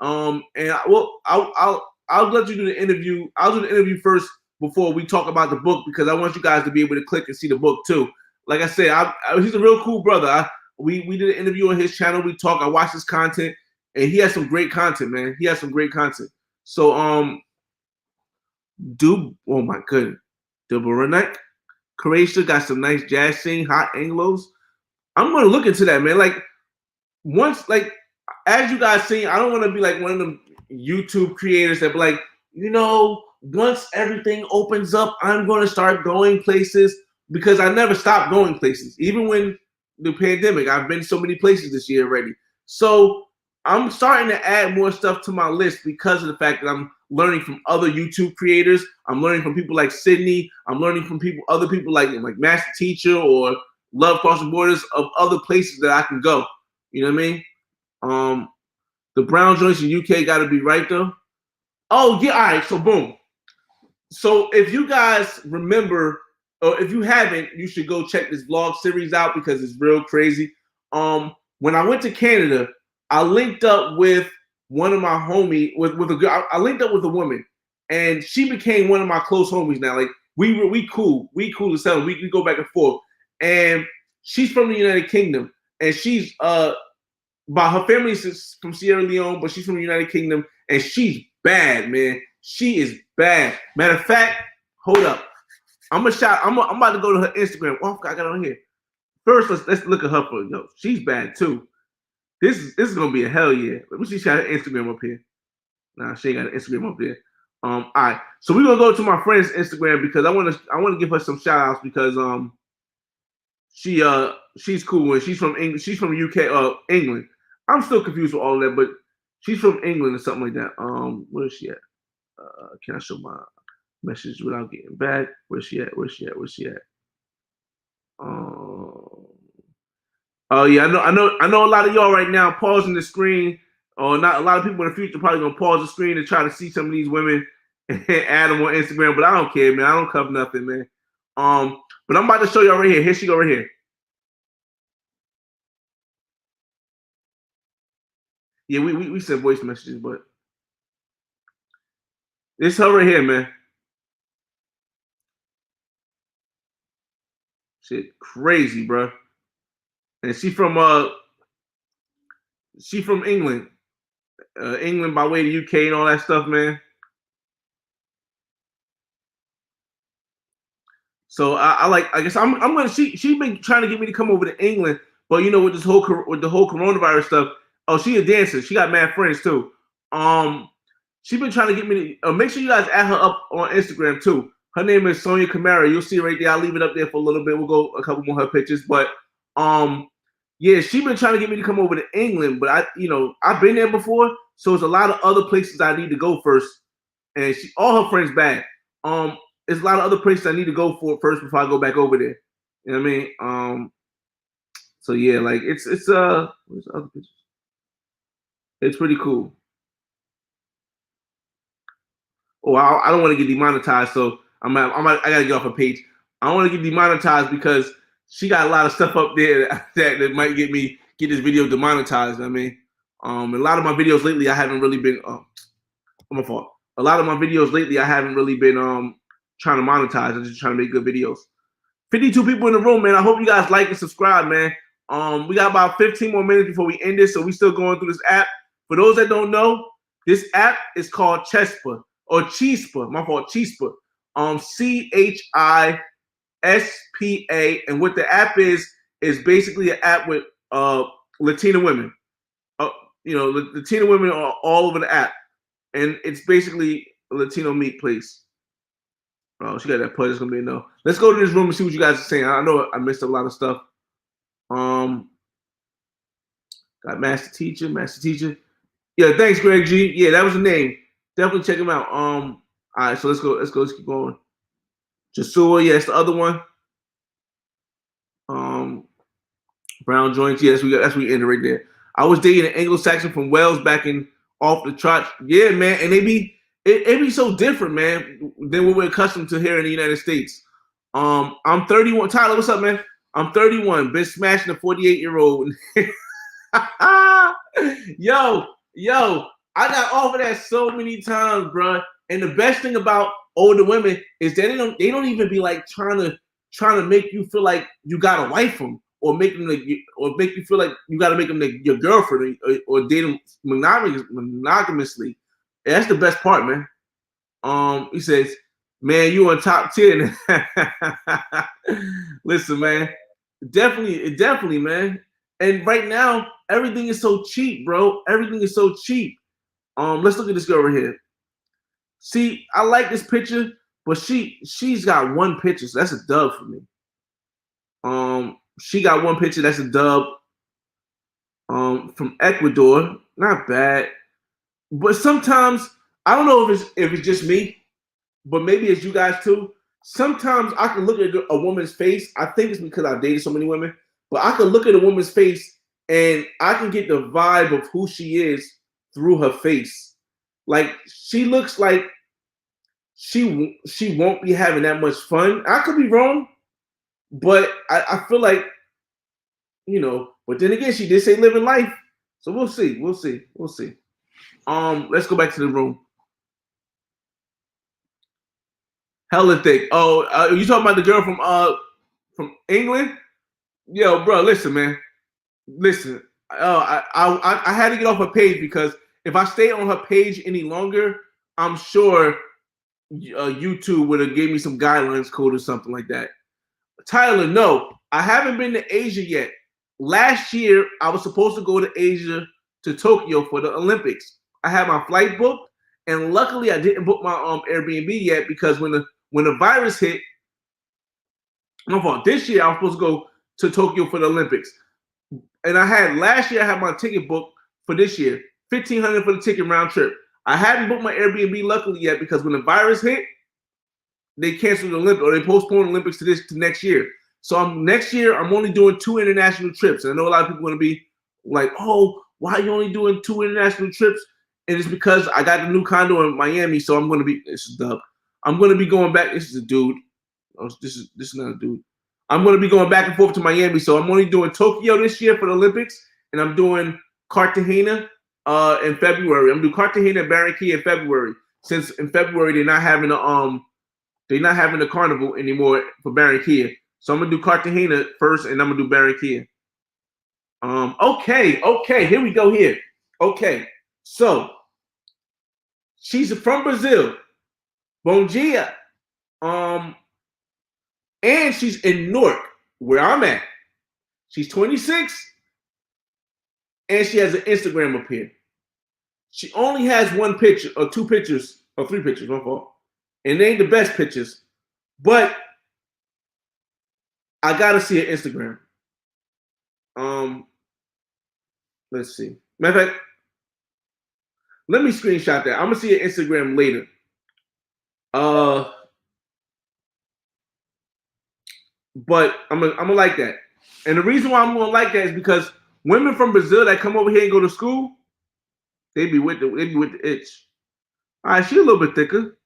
And I'll let you do the interview. I'll do the interview first before we talk about the book because I want you guys to be able to click and see the book too. Like I said, he's a real cool brother. We did an interview on his channel. We talked. I watched his content, and he has some great content, man. He has some great content. So oh my goodness, Dubrovnik, Croatia got some nice jazz scene, hot Anglos. I'm gonna look into that, man. Like once, like as you guys see, I don't want to be like one of them YouTube creators that be like, once everything opens up, I'm gonna start going places because I never stopped going places, even when the pandemic. I've been so many places this year already. So I'm starting to add more stuff to my list because of the fact that I'm learning from other YouTube creators. I'm learning from people like Sydney. I'm learning from other people like Master Teacher or Love Crossing Borders of other places that I can go. You know what I mean? The brown joints in UK got to be right though. Oh yeah, all right. So boom. So if you guys remember, or if you haven't, you should go check this vlog series out because it's real crazy. When I went to Canada, I linked up with one of my homies, with a girl. I linked up with a woman, and she became one of my close homies now. Like we cool as hell. We go back and forth. And she's from the United Kingdom, and she's her family is from Sierra Leone, but she's from the United Kingdom, and she's bad, man. She is bad. Matter of fact, hold up. I'm about to go to her Instagram. Oh, I got it on here. First, let's look at her for she's bad too. This is gonna be a hell yeah. Let me see if she got her Instagram up here. Nah, she ain't got an Instagram up there. All right. So we're gonna go to my friend's Instagram because I wanna give her some shout outs because she's cool and she's from England. She's from UK, England. I'm still confused with all of that, but she's from England or something like that. Where is she at? Can I show my message without getting back? Where's she at? Oh yeah, I know a lot of y'all right now pausing the screen, or not. A lot of people in the future probably gonna pause the screen to try to see some of these women and add them on Instagram. But I don't care, man. I don't cover nothing, man. But I'm about to show y'all right here. Here she go right here. Yeah, we sent voice messages, but it's her right here, man. Shit, crazy, bro. And she from England, England by way of the UK and all that stuff, man. So I guess I'm gonna. She been trying to get me to come over to England, but with the whole coronavirus stuff. Oh, she a dancer. She got mad friends too. She been trying to get me to make sure you guys add her up on Instagram too. Her name is Sonia Camara. You'll see right there. I'll leave it up there for a little bit. We'll go a couple more of her pictures, but yeah, she been trying to get me to come over to England, but I've been there before, so there's a lot of other places I need to go first. And all her friends bad. There's a lot of other places I need to go for first before I go back over there. You know what I mean? So yeah, like it's where's the other pictures? It's pretty cool. Oh, I don't want to get demonetized, so I gotta get off her page. I don't want to get demonetized because she got a lot of stuff up there that might get this video demonetized. I mean, a lot of my videos lately I haven't really been. My fault. A lot of my videos lately I haven't really been trying to monetize. I'm just trying to make good videos. 52 people in the room, man. I hope you guys like and subscribe, man. We got about 15 more minutes before we end this, so we still going through this app. For those that don't know, this app is called Chispa or Chispa. My fault, Chispa. CHISPA, and what the app is basically an app with Latina women. Latina women are all over the app, and it's basically a Latino meat place. Oh, she got that put. It's gonna be a no. Let's go to this room and see what you guys are saying. I know I missed a lot of stuff. Got Master Teacher. Yeah, thanks, Greg G. Yeah, that was the name. Definitely check him out. All right, so let's go. Let's keep going. Jasua, yeah, it's the other one. Brown joints, yes, that's we ended right there. I was dating an Anglo-Saxon from Wales back in off the trot. Yeah, man, and it be so different, man, than what we're accustomed to here in the United States. I'm 31. Tyler, what's up, man? I'm 31. Been smashing a 48-year-old. yo, yo, I got offered that so many times, bro. And the best thing about older women is that they don't even be like trying to make you feel like you gotta wife them or make them or make you feel like you gotta make them your girlfriend or date them monogamously. And that's the best part, man. He says, man, you on top 10. Listen, man, definitely, man. And right now, everything is so cheap, bro. Everything is so cheap. Let's look at this girl right here. See, I like this picture, but she's got one picture, so that's a dub for me. She got one picture, that's a dub. From Ecuador, not bad. But sometimes I don't know if it's just me, but maybe it's you guys too. Sometimes I can look at a woman's face. I think it's because I've dated so many women, but I can look at a woman's face and I can get the vibe of who she is through her face. Like she looks like she won't be having that much fun. I could be wrong, but I feel like, you know, but then again, she did say living life. So we'll see. Let's go back to the room. Hella thick. Oh, you talking about the girl from England? Yo, bro, listen, man. Listen. I had to get off her page because if I stay on her page any longer, I'm sure YouTube would have gave me some guidelines code or something like that. Tyler, no, I haven't been to Asia yet. Last year, I was supposed to go to Asia, to Tokyo for the Olympics. I had my flight booked, and luckily I didn't book my Airbnb yet because when the virus hit, my fault. This year I was supposed to go to Tokyo for the Olympics, and last year I had my ticket booked for this year, $1,500 for the ticket round trip. I hadn't booked my Airbnb luckily yet because when the virus hit, they canceled the Olympics or they postponed the Olympics to next year. So next year I'm only doing 2 international trips, and I know a lot of people are going to be like, "Oh, why are you only doing 2 international trips?" And it's because I got the new condo in Miami, so I'm going to be. This is Dub. I'm going to be going back. This is a dude. Oh, this is not a dude. I'm going to be going back and forth to Miami, so I'm only doing Tokyo this year for the Olympics, and I'm doing Cartagena in February. I'm doing Cartagena and Barranquilla in February. Since in February they're not having the carnival anymore for Barranquilla, so I'm gonna do Cartagena first, and I'm gonna do Barranquilla. Okay, here we go. Here, okay. So she's from Brazil. Bom dia. And she's in Newark, where I'm at. She's 26, and she has an Instagram up here. She only has 1 picture, or 2 pictures, or 3 pictures, my fault. And they ain't the best pictures, but I gotta see her Instagram. Let's see. Matter of fact, let me screenshot that. I'm gonna see her Instagram later. But I'm gonna like that. And the reason why I'm gonna like that is because women from Brazil that come over here and go to school, they be with the itch. All right, she's a little bit thicker.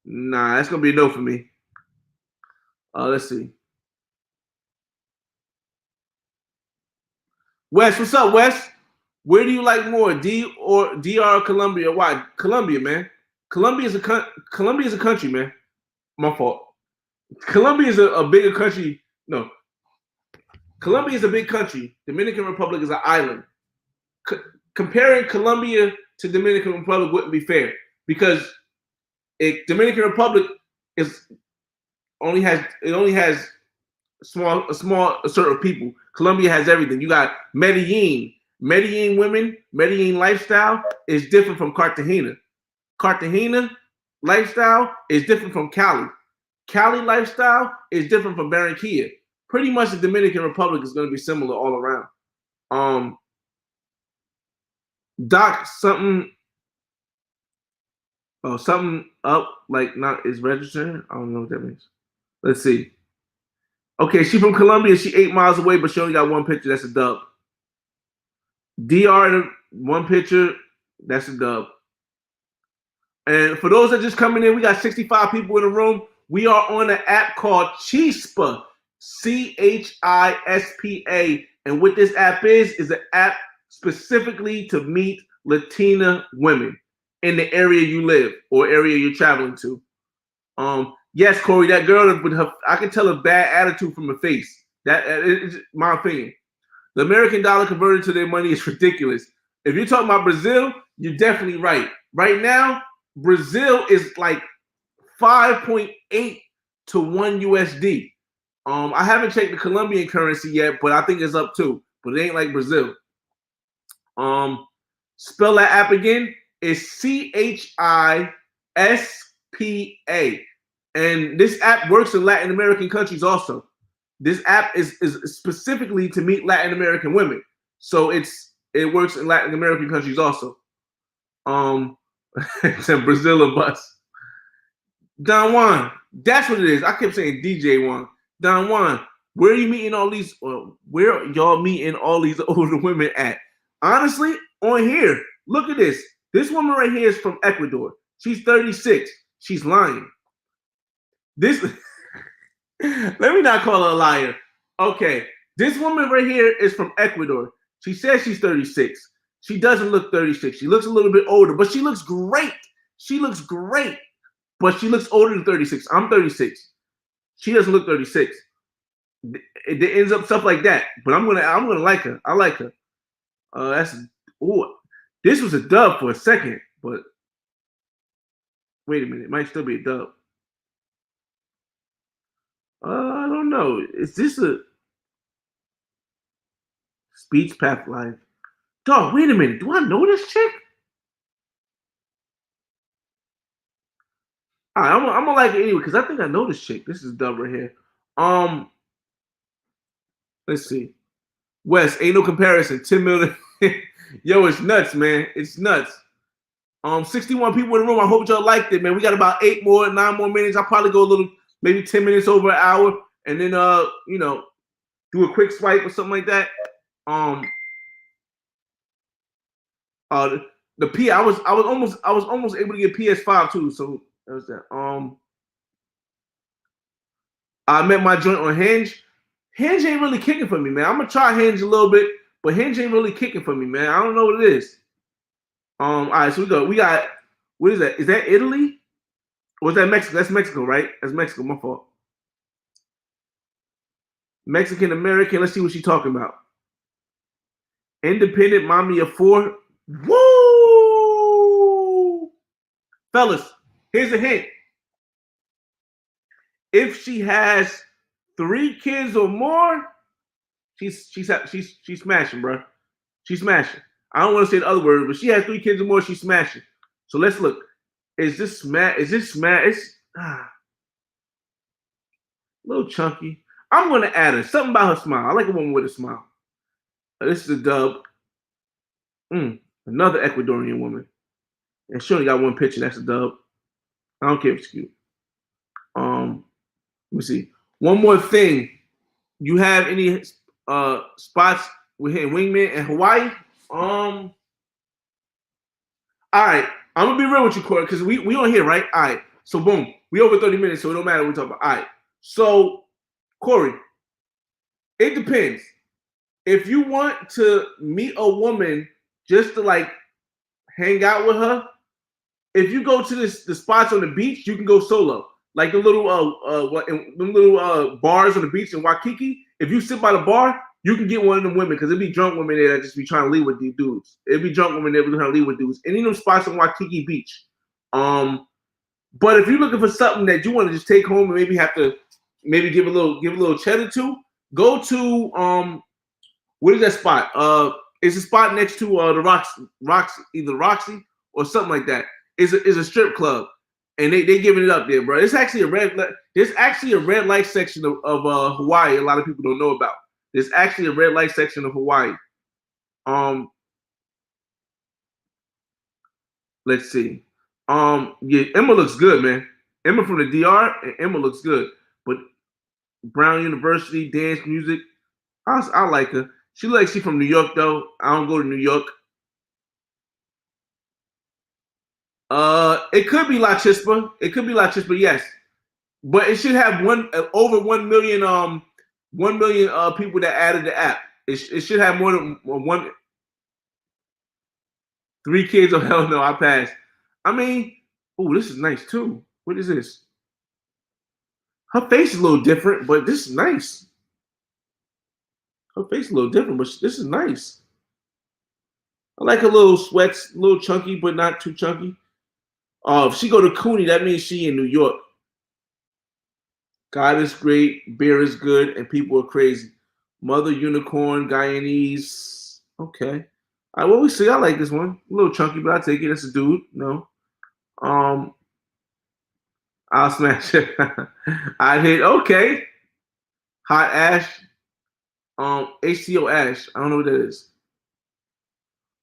Nah, that's gonna be a no for me. Let's see. Wes, what's up, Wes? Where do you like more, DR or Colombia? Why? Colombia, man. Colombia is a country, man. My fault. Colombia is a bigger country. No, Colombia is a big country. Dominican Republic is an island. Comparing Colombia to Dominican Republic wouldn't be fair because Dominican Republic only has a small assortment of people. Colombia has everything. You got Medellin. Medellin women, Medellin lifestyle is different from Cartagena. Cartagena lifestyle is different from Cali. Cali lifestyle is different from Barranquilla. Pretty much the Dominican Republic is going to be similar all around. Doc, something up, like not is registering. I don't know what that means. Let's see. Okay, she from Colombia. She 8 miles away, but she only got one picture. That's a dub. DR, one picture. That's a dub. And for those that just coming in, we got 65 people in the room. We are on an app called Chispa, Chispa. And what this app is an app specifically to meet Latina women in the area you live or area you're traveling to. Yes, Corey, that girl with her, I can tell a bad attitude from her face. That is my opinion. The American dollar converted to their money is ridiculous. If you're talking about Brazil, you're definitely right. Right now, Brazil is like 5.8 to 1 USD. I haven't checked the Colombian currency yet, but I think it's up too. But it ain't like Brazil. Spell that app again. It's Chispa. And this app works in Latin American countries also. This app is specifically to meet Latin American women. So it works in Latin American countries also. It's in Brazil or bus. Don Juan, that's what it is. I kept saying DJ Juan. Don Juan, where are you meeting all these? Where are y'all meeting all these older women at? Honestly, on here, look at this. This woman right here is from Ecuador. She's 36. She's lying. This, let me not call her a liar. Okay, this woman right here is from Ecuador. She says she's 36. She doesn't look 36. She looks a little bit older, but she looks great. She looks great, but she looks older than 36. I'm 36. She doesn't look 36. It ends up stuff like that. But I'm gonna like her. I like her. This was a dub for a second, but wait a minute, it might still be a dub. I don't know. Is this a speech path life? Dog, wait a minute. Do I know this chick? All right, I'm gonna like it anyway because I think I know this chick. This is dub right here. Let's see. Wes, ain't no comparison. 10 million. Yo, it's nuts, man. It's nuts. 61 people in the room. I hope y'all liked it, man. We got about 9 more minutes. I'll probably go a little, maybe 10 minutes over an hour, and then do a quick swipe or something like that. The P, I was almost able to get PS5 too. So that was that. I met my joint on Hinge. Hinge ain't really kicking for me, man. I'm gonna try Hinge a little bit, but Hinge ain't really kicking for me, man. I don't know what it is. All right, so we got what is that? Is that Italy? Or is that Mexico? That's Mexico, right? That's Mexico, my fault. Mexican American. Let's see what she's talking about. Independent mommy of 4. Woo! Fellas, here's a hint. If she has 3 kids or more, she's smashing, bro. She's smashing. I don't want to say the other word, but she has 3 kids or more, she's smashing. So let's look. Is this smash? It's a little chunky. I'm gonna add her. Something about her smile. I like a woman with a smile. This is a dub. Another Ecuadorian woman. And she only got one picture. That's a dub. I don't care if it's cute. Let me see. One more thing. You have any spots with hitting wingman in Hawaii? All right. I'm gonna be real with you, Corey, because we on here, right? All right. So boom, we over 30 minutes, so it don't matter what we talk about. All right. So Corey, it depends. If you want to meet a woman just to like hang out with her, if you go to the spots on the beach, you can go solo. Like the little bars on the beach in Waikiki. If you sit by the bar, you can get one of them women because it'd be drunk women there that just be trying to leave with these dudes. It'd be drunk women there trying to leave with dudes. Any of them spots on Waikiki Beach. But if you're looking for something that you want to just take home and maybe have to give a little cheddar to, go to what is that spot? It's a spot next to the Roxy, either Roxy or something like that. It's a strip club. And they giving it up there, bro. There's actually a red light section of Hawaii. A lot of people don't know about. There's actually a red light section of Hawaii. Let's see. Yeah, Emma looks good, man. Emma from the DR, and Emma looks good. But Brown University, dance music. I like her. She from New York though. I don't go to New York. It could be La Chispa. It could be La Chispa, yes. But it should have over 1 million 1 million people that added the app. It should have more than one 3 kids. Oh hell no, I passed. I mean, oh, this is nice too. What is this? Her face is a little different, but this is nice. Her face is a little different, but this is nice. I like her little sweats, a little chunky, but not too chunky. If she go to Cooney, that means she in New York. God is great, beer is good, and people are crazy. Mother Unicorn, Guyanese. Okay. I well, we see. I like this one. A little chunky, but I take it. That's a dude. No. Um, I'll smash it. I hit okay. Hot Ash. HTO Ash. I don't know what that is.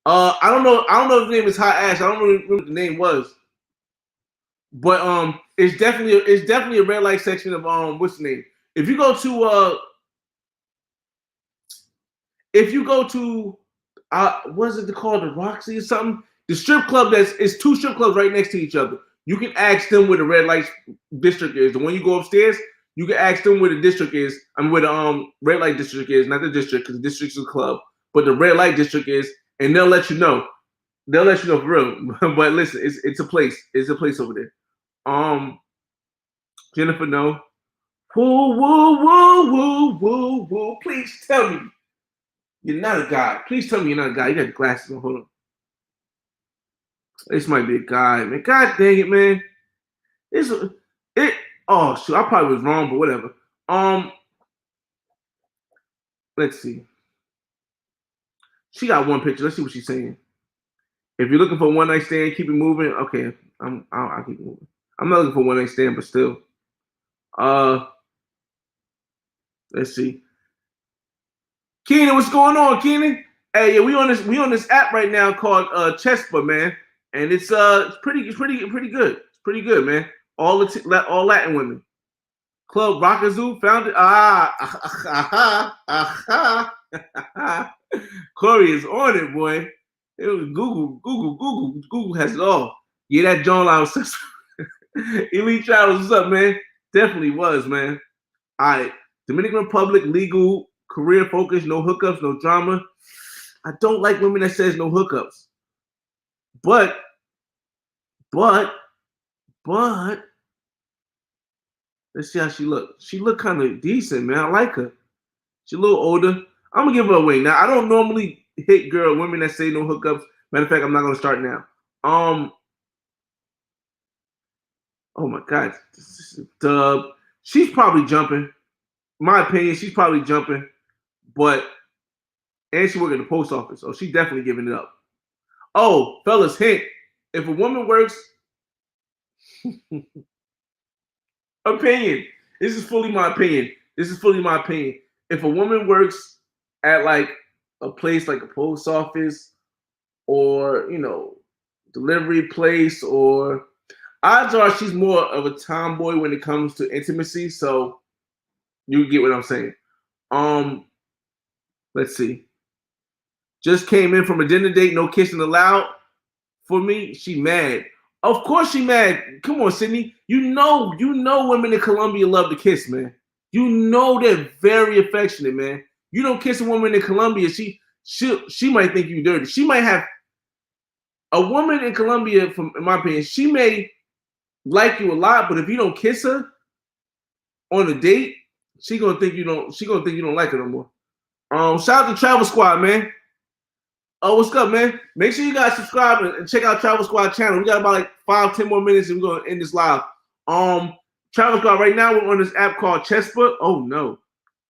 I don't know. I don't know if the name is Hot Ash. I don't know what the name was. But it's definitely a red light section of what's the name? If you go to what's it called, the Roxy or something? The strip club it's 2 strip clubs right next to each other. You can ask them where the red light district is. The one you go upstairs, you can ask them where the district is. I mean where the red light district is, not the district, because the district's a club, but the red light district is, and they'll let you know. They'll let you know for real. But listen, it's a place. It's a place over there. Jennifer, no. Woo, woo, woo, woo, woo, woo. Please tell me you're not a guy. Please tell me you're not a guy. You got the glasses on. Hold on. This might be a guy, man. God dang it, man. It. Oh shoot, I probably was wrong, but whatever. Let's see. She got one picture. Let's see what she's saying. If you're looking for a one night stand, keep it moving. Okay, I'll keep it moving. I'm not looking for one night stand, but still. Let's see. Keenan, what's going on, Keenan? Hey, yeah, we on this app right now called Chispa, man, and it's pretty good. It's pretty good, man. All Latin women. Club Rockazoo founded. Corey is on it, boy. It was Google has it all. Yeah, that John Line was Elite Travels, what's up, man? Definitely was, man. All right. Dominican Republic, legal, career focused, no hookups, no drama. I don't like women that says no hookups. But, let's see how she look. She look kind of decent, man. I like her. She's a little older. I'm gonna give her a wing. Now, I don't normally hit women that say no hookups. Matter of fact, I'm not gonna start now. Oh my God, Dub. She's probably jumping. My opinion, she's probably jumping, and she work at the post office, so she's definitely giving it up. Oh, fellas, hint: if a woman works, opinion. This is fully my opinion. If a woman works at like a place like a post office or delivery place, or odds are she's more of a tomboy when it comes to intimacy. So you get what I'm saying. Let's see. Just came in from a dinner date, no kissing allowed. For me, she mad. Of course she mad. Come on, Sydney. You know women in Colombia love to kiss, man. You know they're very affectionate, man. You don't kiss a woman in Colombia, she might think you dirty. She might have a woman in Colombia, in my opinion, she may like you a lot, but if you don't kiss her on a date, she gonna think you don't like her no more. Shout out to Travel Squad, man. Oh, what's up, man? Make sure you guys subscribe and check out Travel Squad channel. We got about like 5-10 more minutes and we're gonna end this live. Travel Squad, right now we're on this app called Chispa. Oh no.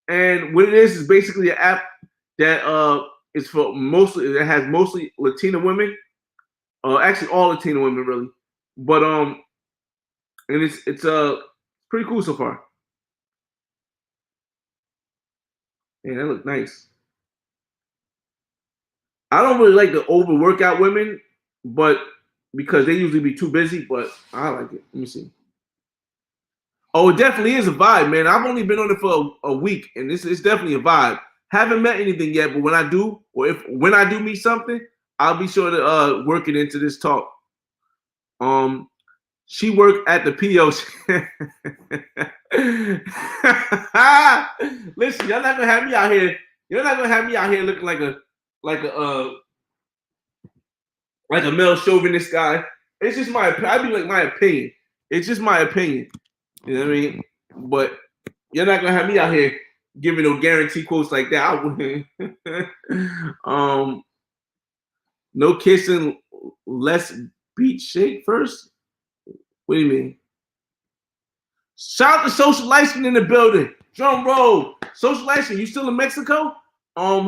And what it is basically an app that is for has mostly Latina women. Actually all Latina women really. But and it's pretty cool so far. Yeah, that look nice. I don't really like the over workout women, but because they usually be too busy, but I like it. Let me see. Oh, it definitely is a vibe, man. I've only been on it for a week, and it's definitely a vibe. Haven't met anything yet, but when I do, or if when I do meet something, I'll be sure to work it into this talk. Um, she worked at the PO. Listen, y'all not gonna have me out here. You're not gonna have me out here looking like a like a male chauvinist guy. It's just my. I be like my opinion. It's just my opinion. You know what I mean? But you're not gonna have me out here giving no guarantee quotes like that. I wouldn't. No kissing, less beat shake first. What do you mean? Shout out to Social License in the building. Drum roll. Social License, you still in Mexico?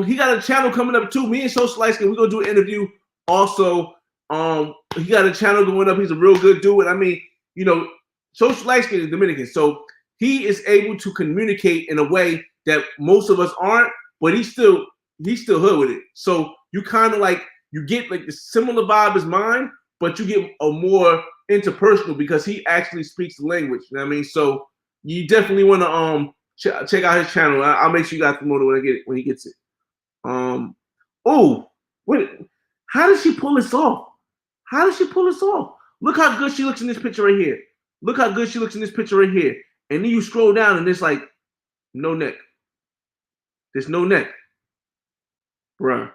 He got a channel coming up too. Me and Social License, we're gonna do an interview. Also, he got a channel going up. He's a real good dude. I mean, you know, Social License is Dominican, so he is able to communicate in a way that most of us aren't, but he's still hood with it. So you kind of like you get like the similar vibe as mine, but you get a more interpersonal because he actually speaks the language. You know what I mean? So you definitely want to check out his channel. I'll make sure you guys promote it when I get it when he gets it. Oh, wait, how does she pull this off? How does she pull this off? Look how good she looks in this picture right here. Look how good she looks in this picture right here. And then you scroll down and it's like no neck. There's no neck, bruh.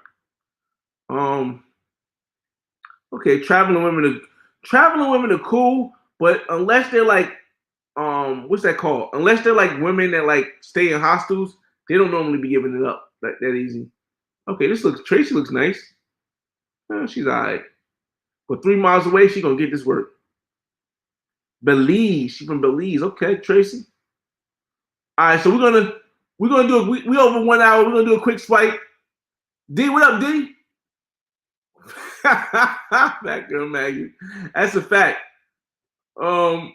Okay, traveling women are cool, but unless they're like what's that called? Unless they're like women that like stay in hostels, they don't normally be giving it up that easy. Okay, Tracy looks nice. She's alright. But 3 miles away, she gonna get this work. Belize, she from Belize. Okay, Tracy. All right, so we're gonna do we over 1 hour. We're gonna do a quick swipe. D, what up, D? That girl Maggie. That's a fact. All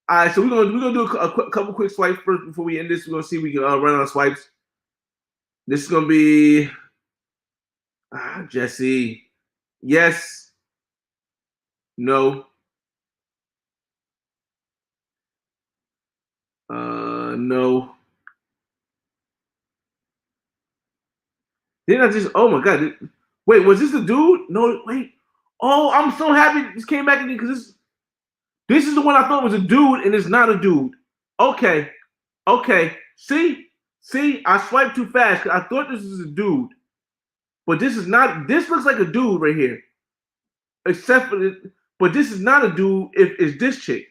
right, so we're gonna do a couple quick swipes first before we end this. We're gonna see if we can run out of swipes. This is gonna be Jesse. Yes. No. No. Didn't I just? Oh my god! Wait, was this the dude? No, wait. Oh, I'm so happy this came back again because this is the one I thought was a dude, and it's not a dude. Okay, okay. See, I swiped too fast because I thought this was a dude, but this is not. This looks like a dude right here, except for this. But this is not a dude. If it's this chick,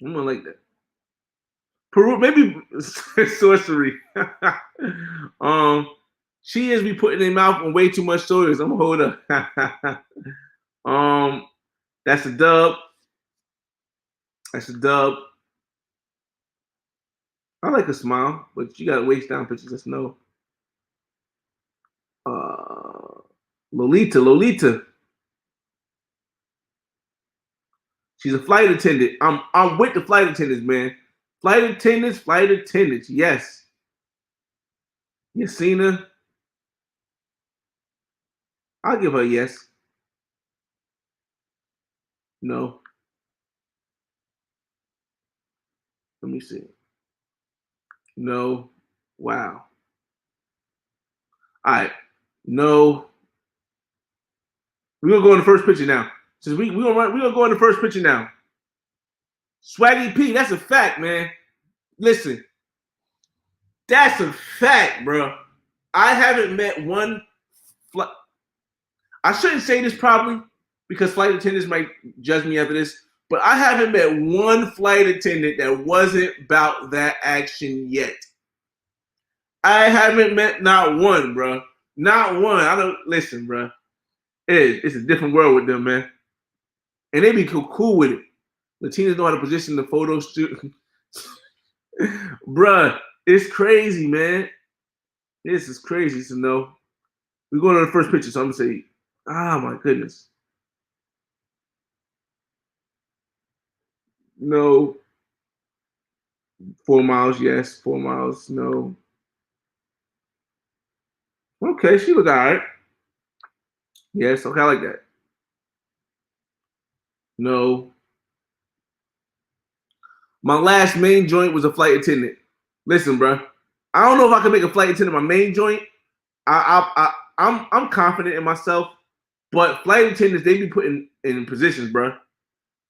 I'm gonna like that. Peru, maybe sorcery. She is be putting their mouth on way too much stories. I'm gonna hold up. That's a dub. That's a dub. I like a smile, but you got waist down pictures. Let's know. Lolita. She's a flight attendant. I'm with the flight attendants, man. Flight attendants. Yes. Yasina. I'll give her a yes. No. Let me see. No. Wow. All right. No. We're gonna go in the first picture now. Since we're gonna go in the first picture now. Swaggy P, that's a fact, man. Listen, that's a fact, bro. I haven't met one flight. I shouldn't say this probably because flight attendants might judge me after this, but I haven't met one flight attendant that wasn't about that action yet. I haven't met not one, bro. Not one. I don't listen, bro. It's a different world with them, man. And they be cool with it. Latinas know how to position the photo shoot. Bruh, it's crazy, man. This is crazy to know. We're going to the first picture, so I'm gonna say, my goodness. No. 4 miles, yes. 4 miles, no. Okay, she look all right. Yes, okay, I like that. No. My last main joint was a flight attendant. Listen, bro, I don't know if I can make a flight attendant my main joint. I'm confident in myself, but flight attendants they be putting in positions, bro.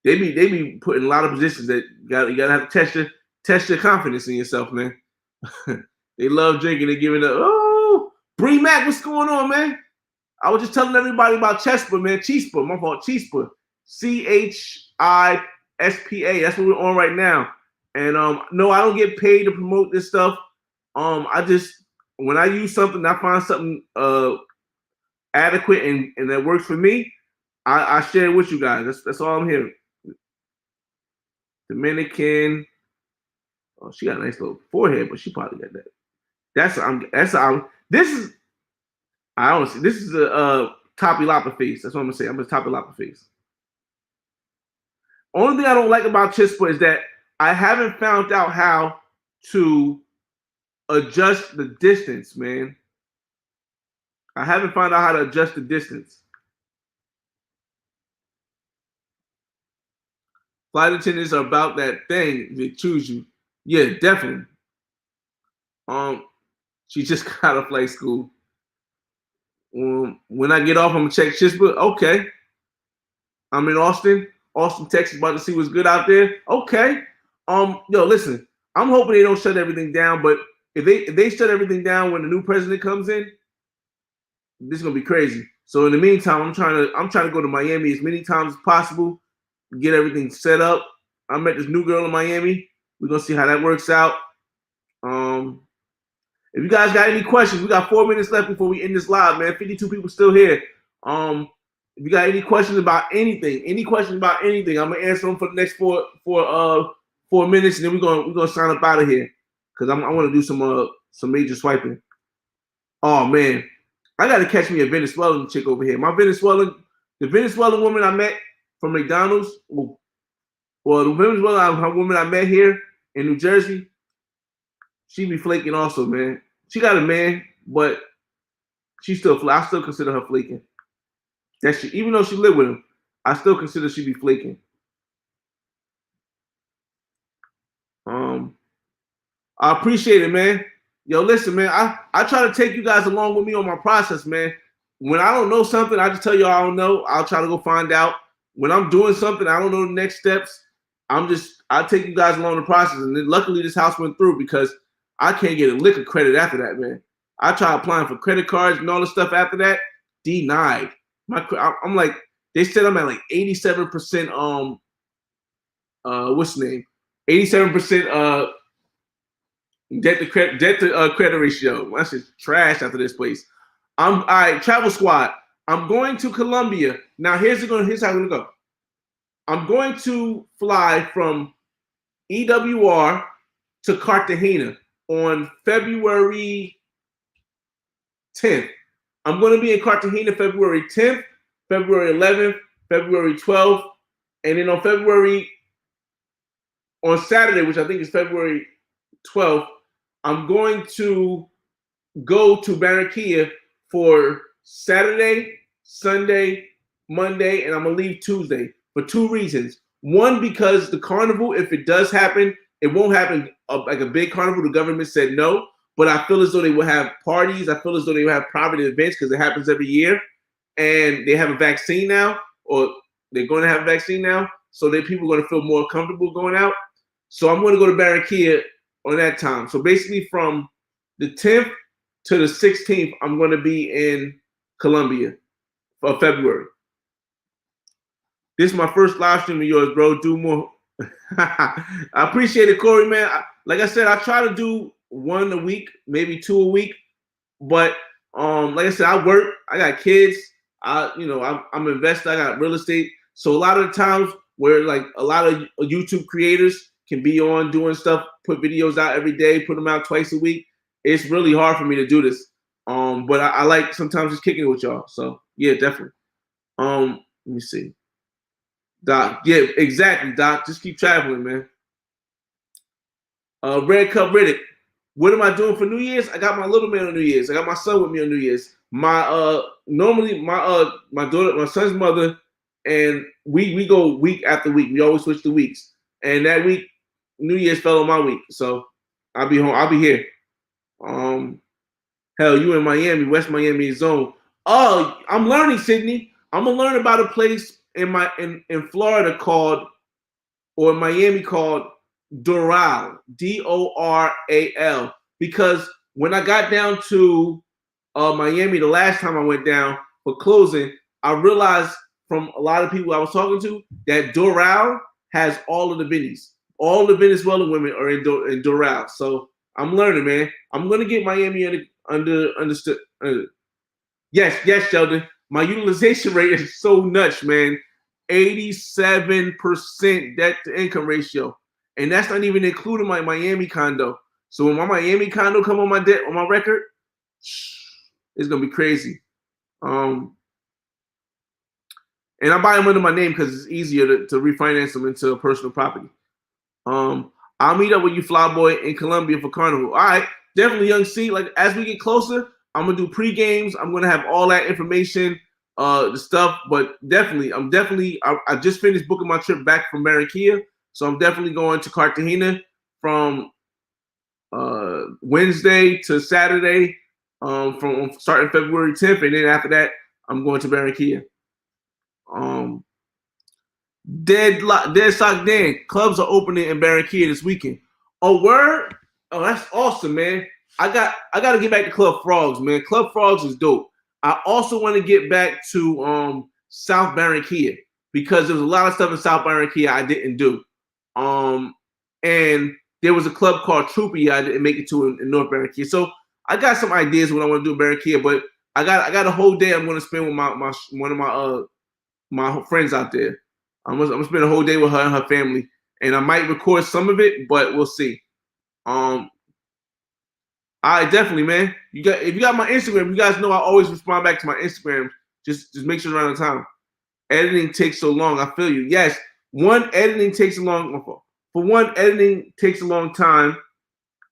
They be putting a lot of positions that you gotta have to test your confidence in yourself, man. They love drinking. They giving up. Oh, Bree Mac, what's going on, man? I was just telling everybody about Chispa, man. Chispa, my fault. Chispa, Chispa. That's what we're on right now. And no, I don't get paid to promote this stuff. I just when I use something, I find something adequate and that works for me. I share it with you guys. That's all I'm hearing. Dominican. Oh, she got a nice little forehead, but she probably got that. This is I don't see. This is a Toppy Lopper face. That's what I'm gonna say. I'm a Toppy Lopper face. Only thing I don't like about Chispa is that I haven't found out how to adjust the distance, man. I haven't found out how to adjust the distance. Flight attendants are about that thing. They choose you. Yeah, definitely. She just got out of flight school. When I get off, I'm gonna check Chispa. Okay. I'm in Austin, Texas, about to see what's good out there. Okay. Yo, listen, I'm hoping they don't shut everything down, but if they shut everything down when the new president comes in, this is gonna be crazy. So in the meantime, I'm trying to go to Miami as many times as possible, get everything set up. I met this new girl in Miami. We're gonna see how that works out. If you guys got any questions, we got 4 minutes left before we end this live, man. 52 people still here. If you got any questions about anything, I'm gonna answer them for the next 4 minutes, and then we're gonna sign up out of here because I want to do some major swiping. Oh man, I gotta catch me a Venezuelan chick over here. The Venezuelan woman I met from McDonald's, well, the Venezuelan woman I met here in New Jersey, she be flaking also, man. She got a man, but I still consider her flaking. Even though she lived with him, I still consider she be flaking. I appreciate it, man. Yo, listen, man. I try to take you guys along with me on my process, man. When I don't know something, I just tell you I don't know. I'll try to go find out. When I'm doing something, I don't know the next steps. I take you guys along the process, and then luckily this house went through because I can't get a lick of credit after that, man. I tried applying for credit cards and all the stuff after that, denied. I'm like, they said I'm at like 87%. What's the name? 87% debt to credit ratio. That's just trash after this place. All right, travel squad. I'm going to Colombia. Now here's how I'm gonna go. I'm going to fly from EWR to Cartagena on February 10th. I'm going to be in Cartagena February 10th, February 11th, February 12th, and then on Saturday, which I think is February 12th, I'm going to go to Barranquilla for Saturday, Sunday, Monday, and I'm going to leave Tuesday for 2 reasons. One, because the carnival, if it does happen, it won't happen like a big carnival. The government said no, but I feel as though they will have parties. I feel as though they will have private events because it happens every year. And they have a vaccine now, or they're going to have a vaccine now, so that people are going to feel more comfortable going out. So I'm going to go to Barranquilla on that time. So basically from the 10th to the 16th, I'm going to be in Colombia for February. This is my first live stream of yours, bro. Do more. I appreciate it, Corey, man. Like I said, I try to do 1 a week, maybe 2 a week. But like I said, I work. I got kids. I'm an investor. I got real estate. So a lot of the times where like a lot of YouTube creators can be on doing stuff, put videos out every day, put them out twice a week. It's really hard for me to do this. But I like sometimes just kicking it with y'all. So yeah, definitely. Let me see. Doc, yeah, exactly, Doc. Just keep traveling, man. Red Cup Riddick. What am I doing for New Year's? I got my little man on New Year's. I got my son with me on New Year's. Normally my son's mother, and we go week after week. We always switch the weeks. And that week, New Year's fell on my week, so I'll be home. I'll be here. Hell, you in Miami, West Miami zone. Oh, I'm learning, Sydney. I'm gonna learn about a place in Florida called, or Miami called Doral, Doral, because when I got down to Miami the last time I went down for closing, I realized from a lot of people I was talking to that Doral has all of the Vinnies. All the Venezuelan women are in Doral. So I'm learning, man. I'm gonna get Miami understood. Yes, Sheldon. My utilization rate is so nuts, man. 87% debt to income ratio, and that's not even including my Miami condo. So when my Miami condo come on my debt on my record, it's gonna be crazy. And I buy them under my name because it's easier to refinance them into a personal property. I'll meet up with you, Flyboy, in Colombia for Carnival. All right, definitely, Young C. Like as we get closer, I'm gonna do pre-games. I'm gonna have all that information, the stuff. But definitely, I just finished booking my trip back from Barranquilla, so I'm definitely going to Cartagena from Wednesday to Saturday, from starting February 10th, and then after that, I'm going to Barranquilla. Dead Sock Dan. Clubs are opening in Barranquilla this weekend. Oh, word? Oh, that's awesome, man. I got to get back to Club Frogs, man. Club Frogs is dope. I also want to get back to South Barranquilla because there's a lot of stuff in South Barranquilla I didn't do. And there was a club called Troopy I didn't make it to in North Barranquilla. So I got some ideas what I want to do in Barranquilla, but I got a whole day I'm going to spend with one of my friends out there. I'm gonna spend a whole day with her and her family, and I might record some of it, but we'll see. All right, definitely, man. If you got my Instagram, you guys know I always respond back to my Instagram. Just make sure around the time. Editing takes so long. I feel you. Yes, editing takes a long time.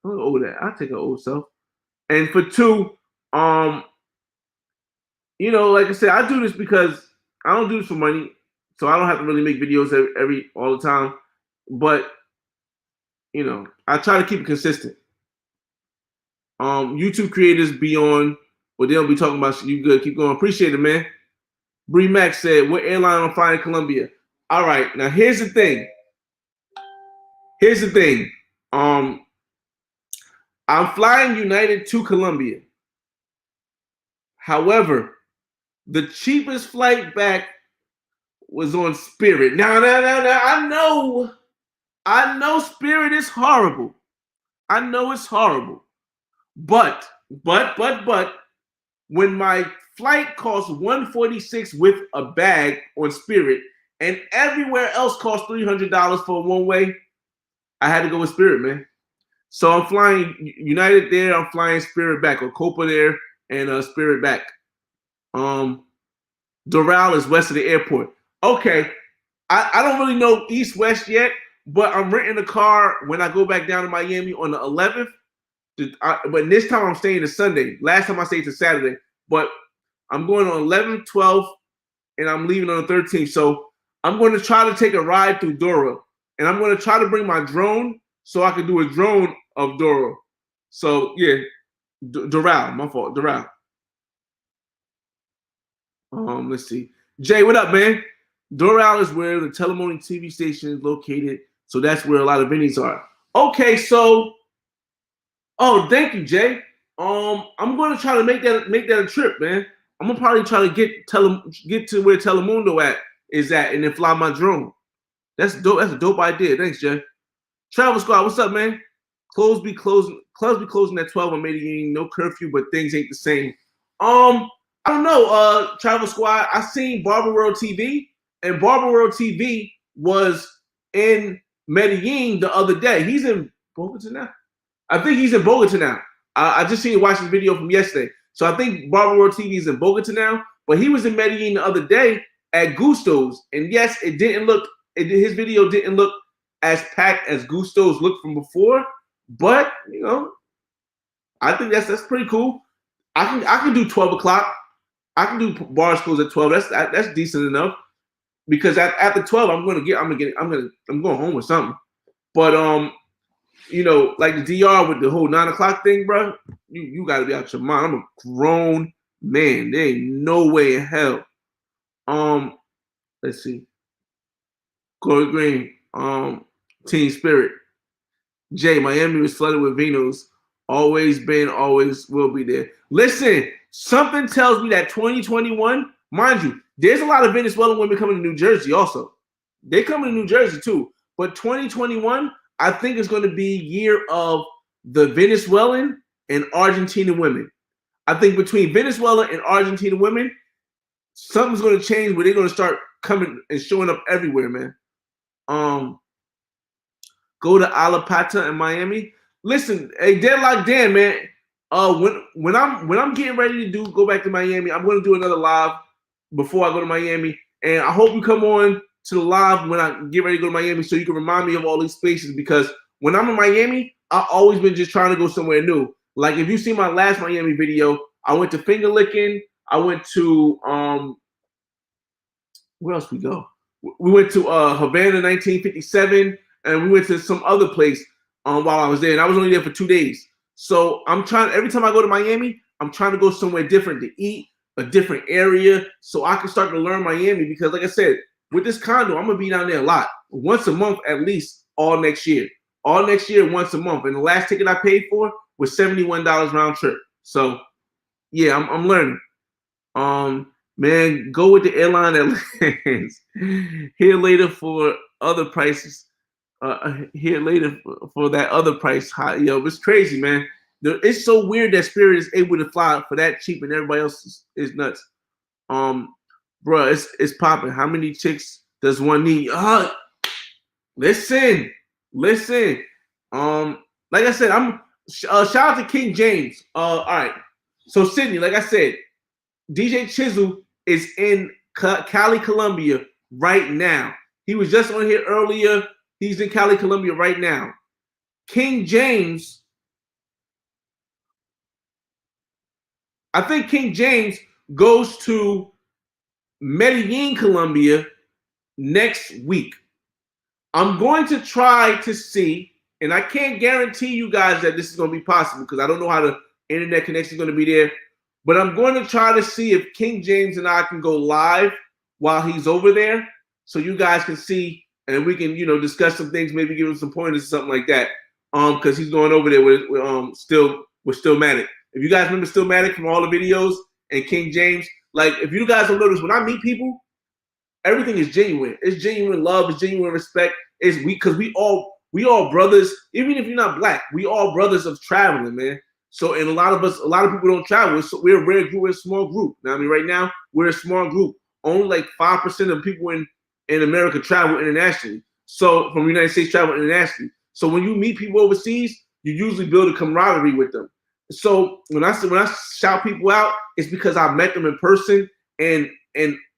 I'm old that. I'll take an old self. And for two, like I said, I do this because I don't do this for money. So I don't have to really make videos all the time, but I try to keep it consistent. YouTube creators be on, but they'll be talking about you good. Keep going. Appreciate it, man. Bree Max said, "What airline I'm flying in Colombia?" All right, now here's the thing. I'm flying United to Colombia. However, the cheapest flight back was on Spirit. Now, I know Spirit is horrible. I know it's horrible. But, when my flight costs $146 with a bag on Spirit, and everywhere else costs $300 for a one-way, I had to go with Spirit, man. So I'm flying United there, I'm flying Spirit back, or Copa there, and Spirit back. Doral is west of the airport. Okay, I don't really know east-west yet, but I'm renting a car when I go back down to Miami on the 11th. But this time I'm staying to Sunday. Last time I stayed to Saturday. But I'm going on 11th, 12th, and I'm leaving on the 13th. So I'm going to try to take a ride through Dora. And I'm going to try to bring my drone so I can do a drone of Dora. So, yeah, Doral, my fault, Doral. Let's see. Jay, what up, man? Doral is where the Telemundo TV station is located, so that's where a lot of venues are. Okay, so, thank you, Jay. I'm gonna try to make that a trip, man. I'm gonna probably try to get to where Telemundo is at, and then fly my drone. That's dope. That's a dope idea. Thanks, Jay. Travel Squad, what's up, man? Clubs be closing at 12 on Medellin. No curfew, but things ain't the same. I don't know. Travel Squad, I seen Barber World TV. And Barber World TV was in Medellin the other day. He's in Bogota now. I think he's in Bogota now. I just seen watch the video from yesterday. So I think Barber World TV is in Bogota now. But he was in Medellin the other day at Gusto's. And yes, his video didn't look as packed as Gusto's looked from before. But, I think that's pretty cool. I can do 12 o'clock. I can do bars close at 12. That's decent enough. Because after 12, I'm going home with something. But you know, like the DR with the whole 9 o'clock thing, bro. You got to be out your mind. I'm a grown man. There ain't no way in hell. Let's see. Corey Green, Team Spirit. Jay, Miami was flooded with Vinos. Always been, always will be there. Listen, something tells me that 2021, mind you, there's a lot of Venezuelan women coming to New Jersey also. They coming to New Jersey too. But 2021, I think is going to be year of the Venezuelan and Argentinian women. I think between Venezuela and Argentina women, something's going to change where they're going to start coming and showing up everywhere, man. Go to Alapata in Miami. Listen, hey, Deadlock Dan, man. When I'm getting ready to go back to Miami, I'm going to do another live before I go to Miami, and I hope you come on to the live when I get ready to go to Miami, so you can remind me of all these spaces. Because when I'm in Miami, I've always been just trying to go somewhere new. Like if you see my last Miami video, I went to Finger Licking. I went to where else we go? We went to Havana 1957, and we went to some other place while I was there. And I was only there for 2 days. So I'm trying, every time I go to Miami, I'm trying to go somewhere different to eat, a different area, so I can start to learn Miami. Because like I said, with this condo, I'm going to be down there a lot. Once a month at least, all next year. All next year, once a month. And the last ticket I paid for was $71 round trip. So, yeah, I'm learning. Man, go with the airline that lands. Here later for other prices. Here later for that other price. Yo, it's crazy, man. It's so weird that Spirit is able to fly for that cheap and everybody else is nuts. Bro, it's popping. How many chicks does one need? Listen. Like I said, I'm shout out to King James. All right. So Sydney, like I said, DJ Chisel is in Cali, Colombia right now. He was just on here earlier. He's in Cali, Colombia right now. King James, I think King James goes to Medellin, Colombia next week. I'm going to try to see, and I can't guarantee you guys that this is going to be possible because I don't know how the internet connection is going to be there. But I'm going to try to see if King James and I can go live while he's over there, so you guys can see and we can, discuss some things, maybe give him some pointers or something like that. Because he's going over there with Stillmatic. If you guys remember Stillmatic from all the videos and King James, like if you guys don't notice, when I meet people, everything is genuine. It's genuine love. It's genuine respect. It's because we all brothers. Even if you're not black, we all brothers of traveling, man. So, and a lot of people don't travel. So we're a rare group, we're a small group. Now, I mean, right now, we're a small group. Only like 5% of people in America travel internationally. So, from the United States, travel internationally. So, when you meet people overseas, you usually build a camaraderie with them. So, when I shout people out, it's because I met them in person, and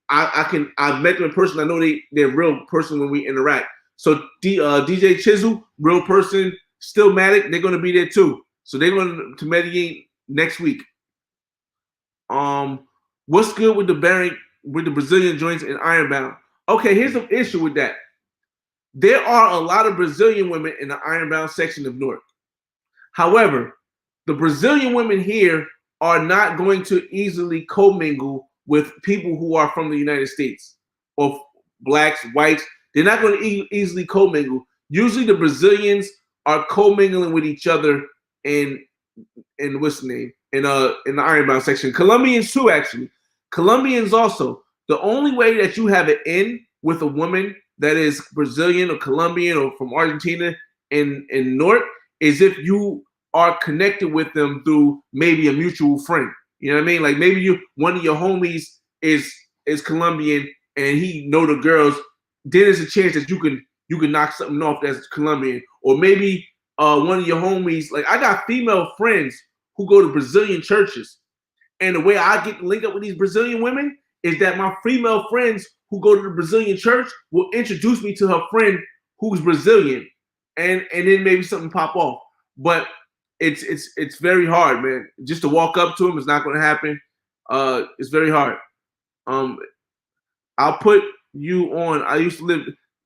I've met them in person. I know they're a real person when we interact. So, DJ Chisel, real person, Stillmatic, they're going to be there too. So they're going to Medellin next week. What's good with the Brazilian joints in Ironbound? Okay, here's the issue with that. There are a lot of Brazilian women in the Ironbound section of Newark. However, the Brazilian women here are not going to easily commingle with people who are from the United States or blacks, whites. They're not going to easily commingle. Usually the Brazilians are commingling with each other in what's the name? In the Ironbound section. Colombians too, actually. Colombians also. The only way that you have it in with a woman that is Brazilian or Colombian or from Argentina in Newark is if you are connected with them through maybe a mutual friend. You know what I mean? Like maybe one of your homies is Colombian and he know the girls. Then there's a chance that you can knock something off that's Colombian. Or maybe one of your homies, like I got female friends who go to Brazilian churches. And the way I get to link up with these Brazilian women is that my female friends who go to the Brazilian church will introduce me to her friend who's Brazilian. And then maybe something pop off. But it's very hard, man. Just to walk up to them is not going to happen. It's very hard. I'll put you on. I used to live.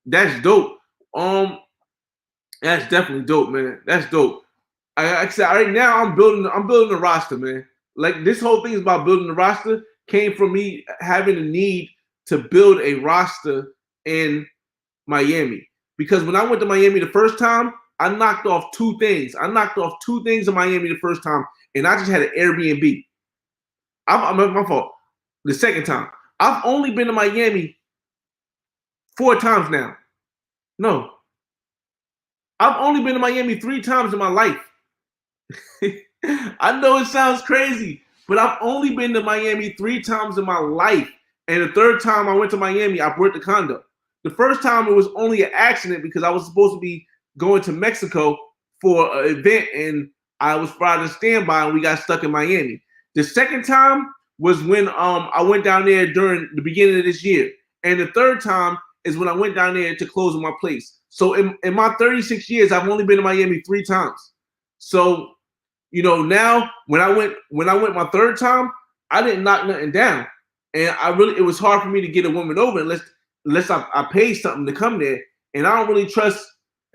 That's dope. That's definitely dope, man. That's dope. Like I said, right now I'm building a roster, man. Like this whole thing is about building the roster. Came from me having a need to build a roster in Miami. Because when I went to Miami the first time, I knocked off two things. I knocked off two things in Miami the first time, and I just had an Airbnb. I'm my fault. The second time, I've only been to Miami 4 times now. No, I've only been to Miami 3 times in my life. I know it sounds crazy, but I've only been to Miami 3 times in my life. And the third time I went to Miami, I bought the condo. The first time it was only an accident because I was supposed to be going to Mexico for an event and I was Friday standby and we got stuck in Miami. The second time was when I went down there during the beginning of this year. And the third time is when I went down there to close my place. So in my 36 years, I've only been to Miami 3 times. So, now when I went my third time, I didn't knock nothing down. And it was hard for me to get a woman over unless I paid something to come there. And I don't really trust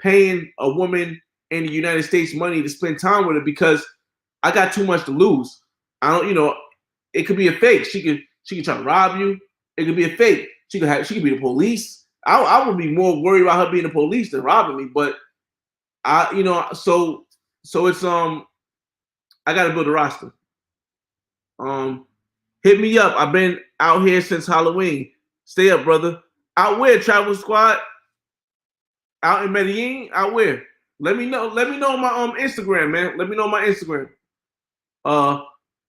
paying a woman in the United States money to spend time with her because I got too much to lose. I don't, it could be a fake. She could try to rob you. It could be a fake. She could be the police. I would be more worried about her being the police than robbing me. But so it's I gotta build a roster. Hit me up. I've been out here since Halloween. Stay up, brother. Out where, Travel Squad? Out in Medellin? Out where? Let me know. Let me know my Instagram, man. Let me know my Instagram.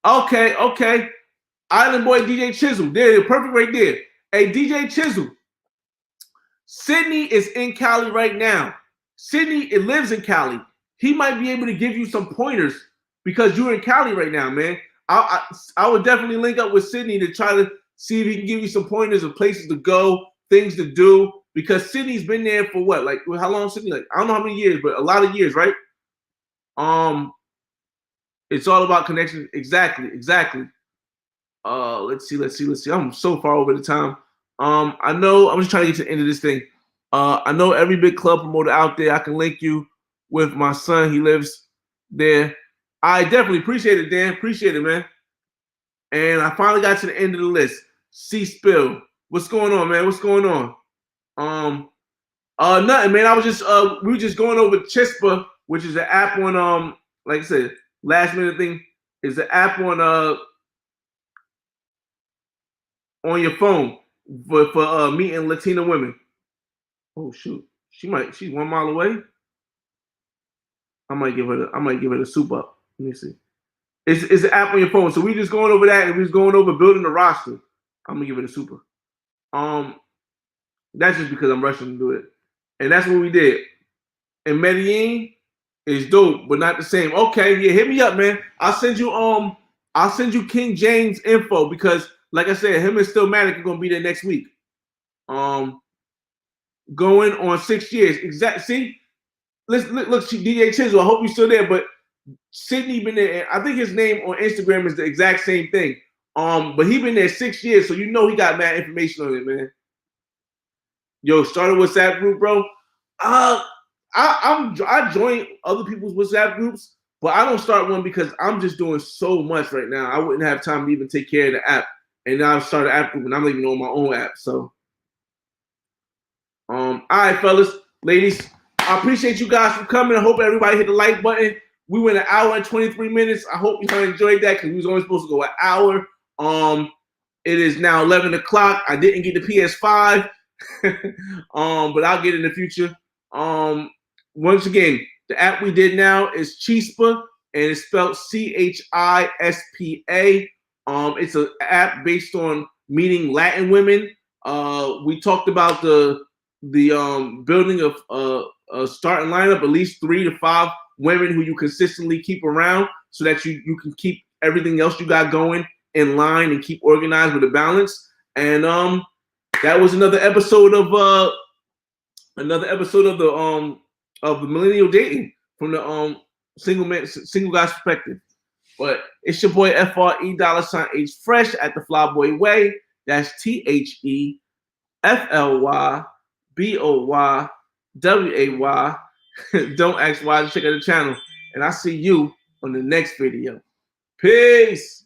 Okay. Island Boy DJ Chisel. There, perfect right there. Hey, DJ Chisel. Sydney is in Cali right now. Sydney, it lives in Cali. He might be able to give you some pointers because you're in Cali right now, man. I would definitely link up with Sydney to try to see if he can give you some pointers of places to go, things to do. Because Sydney's been there for what? Like how long? Sydney? Like I don't know how many years, but a lot of years, right? It's all about connection. Exactly. Let's see. I'm so far over the time. I know I'm just trying to get to the end of this thing. I know every big club promoter out there. I can link you with my son. He lives there. I definitely appreciate it, Dan. Appreciate it, man. And I finally got to the end of the list. C Spill. What's going on, man? What's going on? Nothing, man. I was just we were just going over Chispa, which is an app on like I said, last minute thing is an app on your phone for meeting Latina women. Oh shoot, she's 1 mile away. I might give her the soup up. Let me see. It's an app on your phone. So we just going over that and we just going over building the roster. I'm gonna give it a super. That's just because I'm rushing to do it. And that's what we did. And Medellin is dope, but not the same. Okay, yeah, hit me up, man. I'll send you King James info because, like I said, him and Stillmatic are gonna be there next week. Going on 6 years. Exact. See, look, DJ Chisel. I hope you're still there. But Sydney been there. I think his name on Instagram is the exact same thing. But he been there 6 years, so you know he got mad information on it, man. Yo, start a WhatsApp group, bro. I join other people's WhatsApp groups, but I don't start one because I'm just doing so much right now. I wouldn't have time to even take care of the app. And now I've started an app group and I'm not even on my own app. So all right, fellas, ladies. I appreciate you guys for coming. I hope everybody hit the like button. We went 1 hour and 23 minutes. I hope you enjoyed that because we was only supposed to go an hour. It is now 11 o'clock. I didn't get the PS5. But I'll get it in the future. Once again, the app we did now is Chispa, and it's spelled Chispa. It's an app based on meeting Latin women. We talked about the building of a starting lineup, at least 3 to 5 women who you consistently keep around, so that you can keep everything else you got going in line and keep organized with a balance. And that was another episode of the millennial dating from the single guy's perspective. But it's your boy FRE$H Fresh at the Flyboy Way. That's THEFLYBOYWAY. Don't ask why to check out the channel. And I'll see you on the next video. Peace.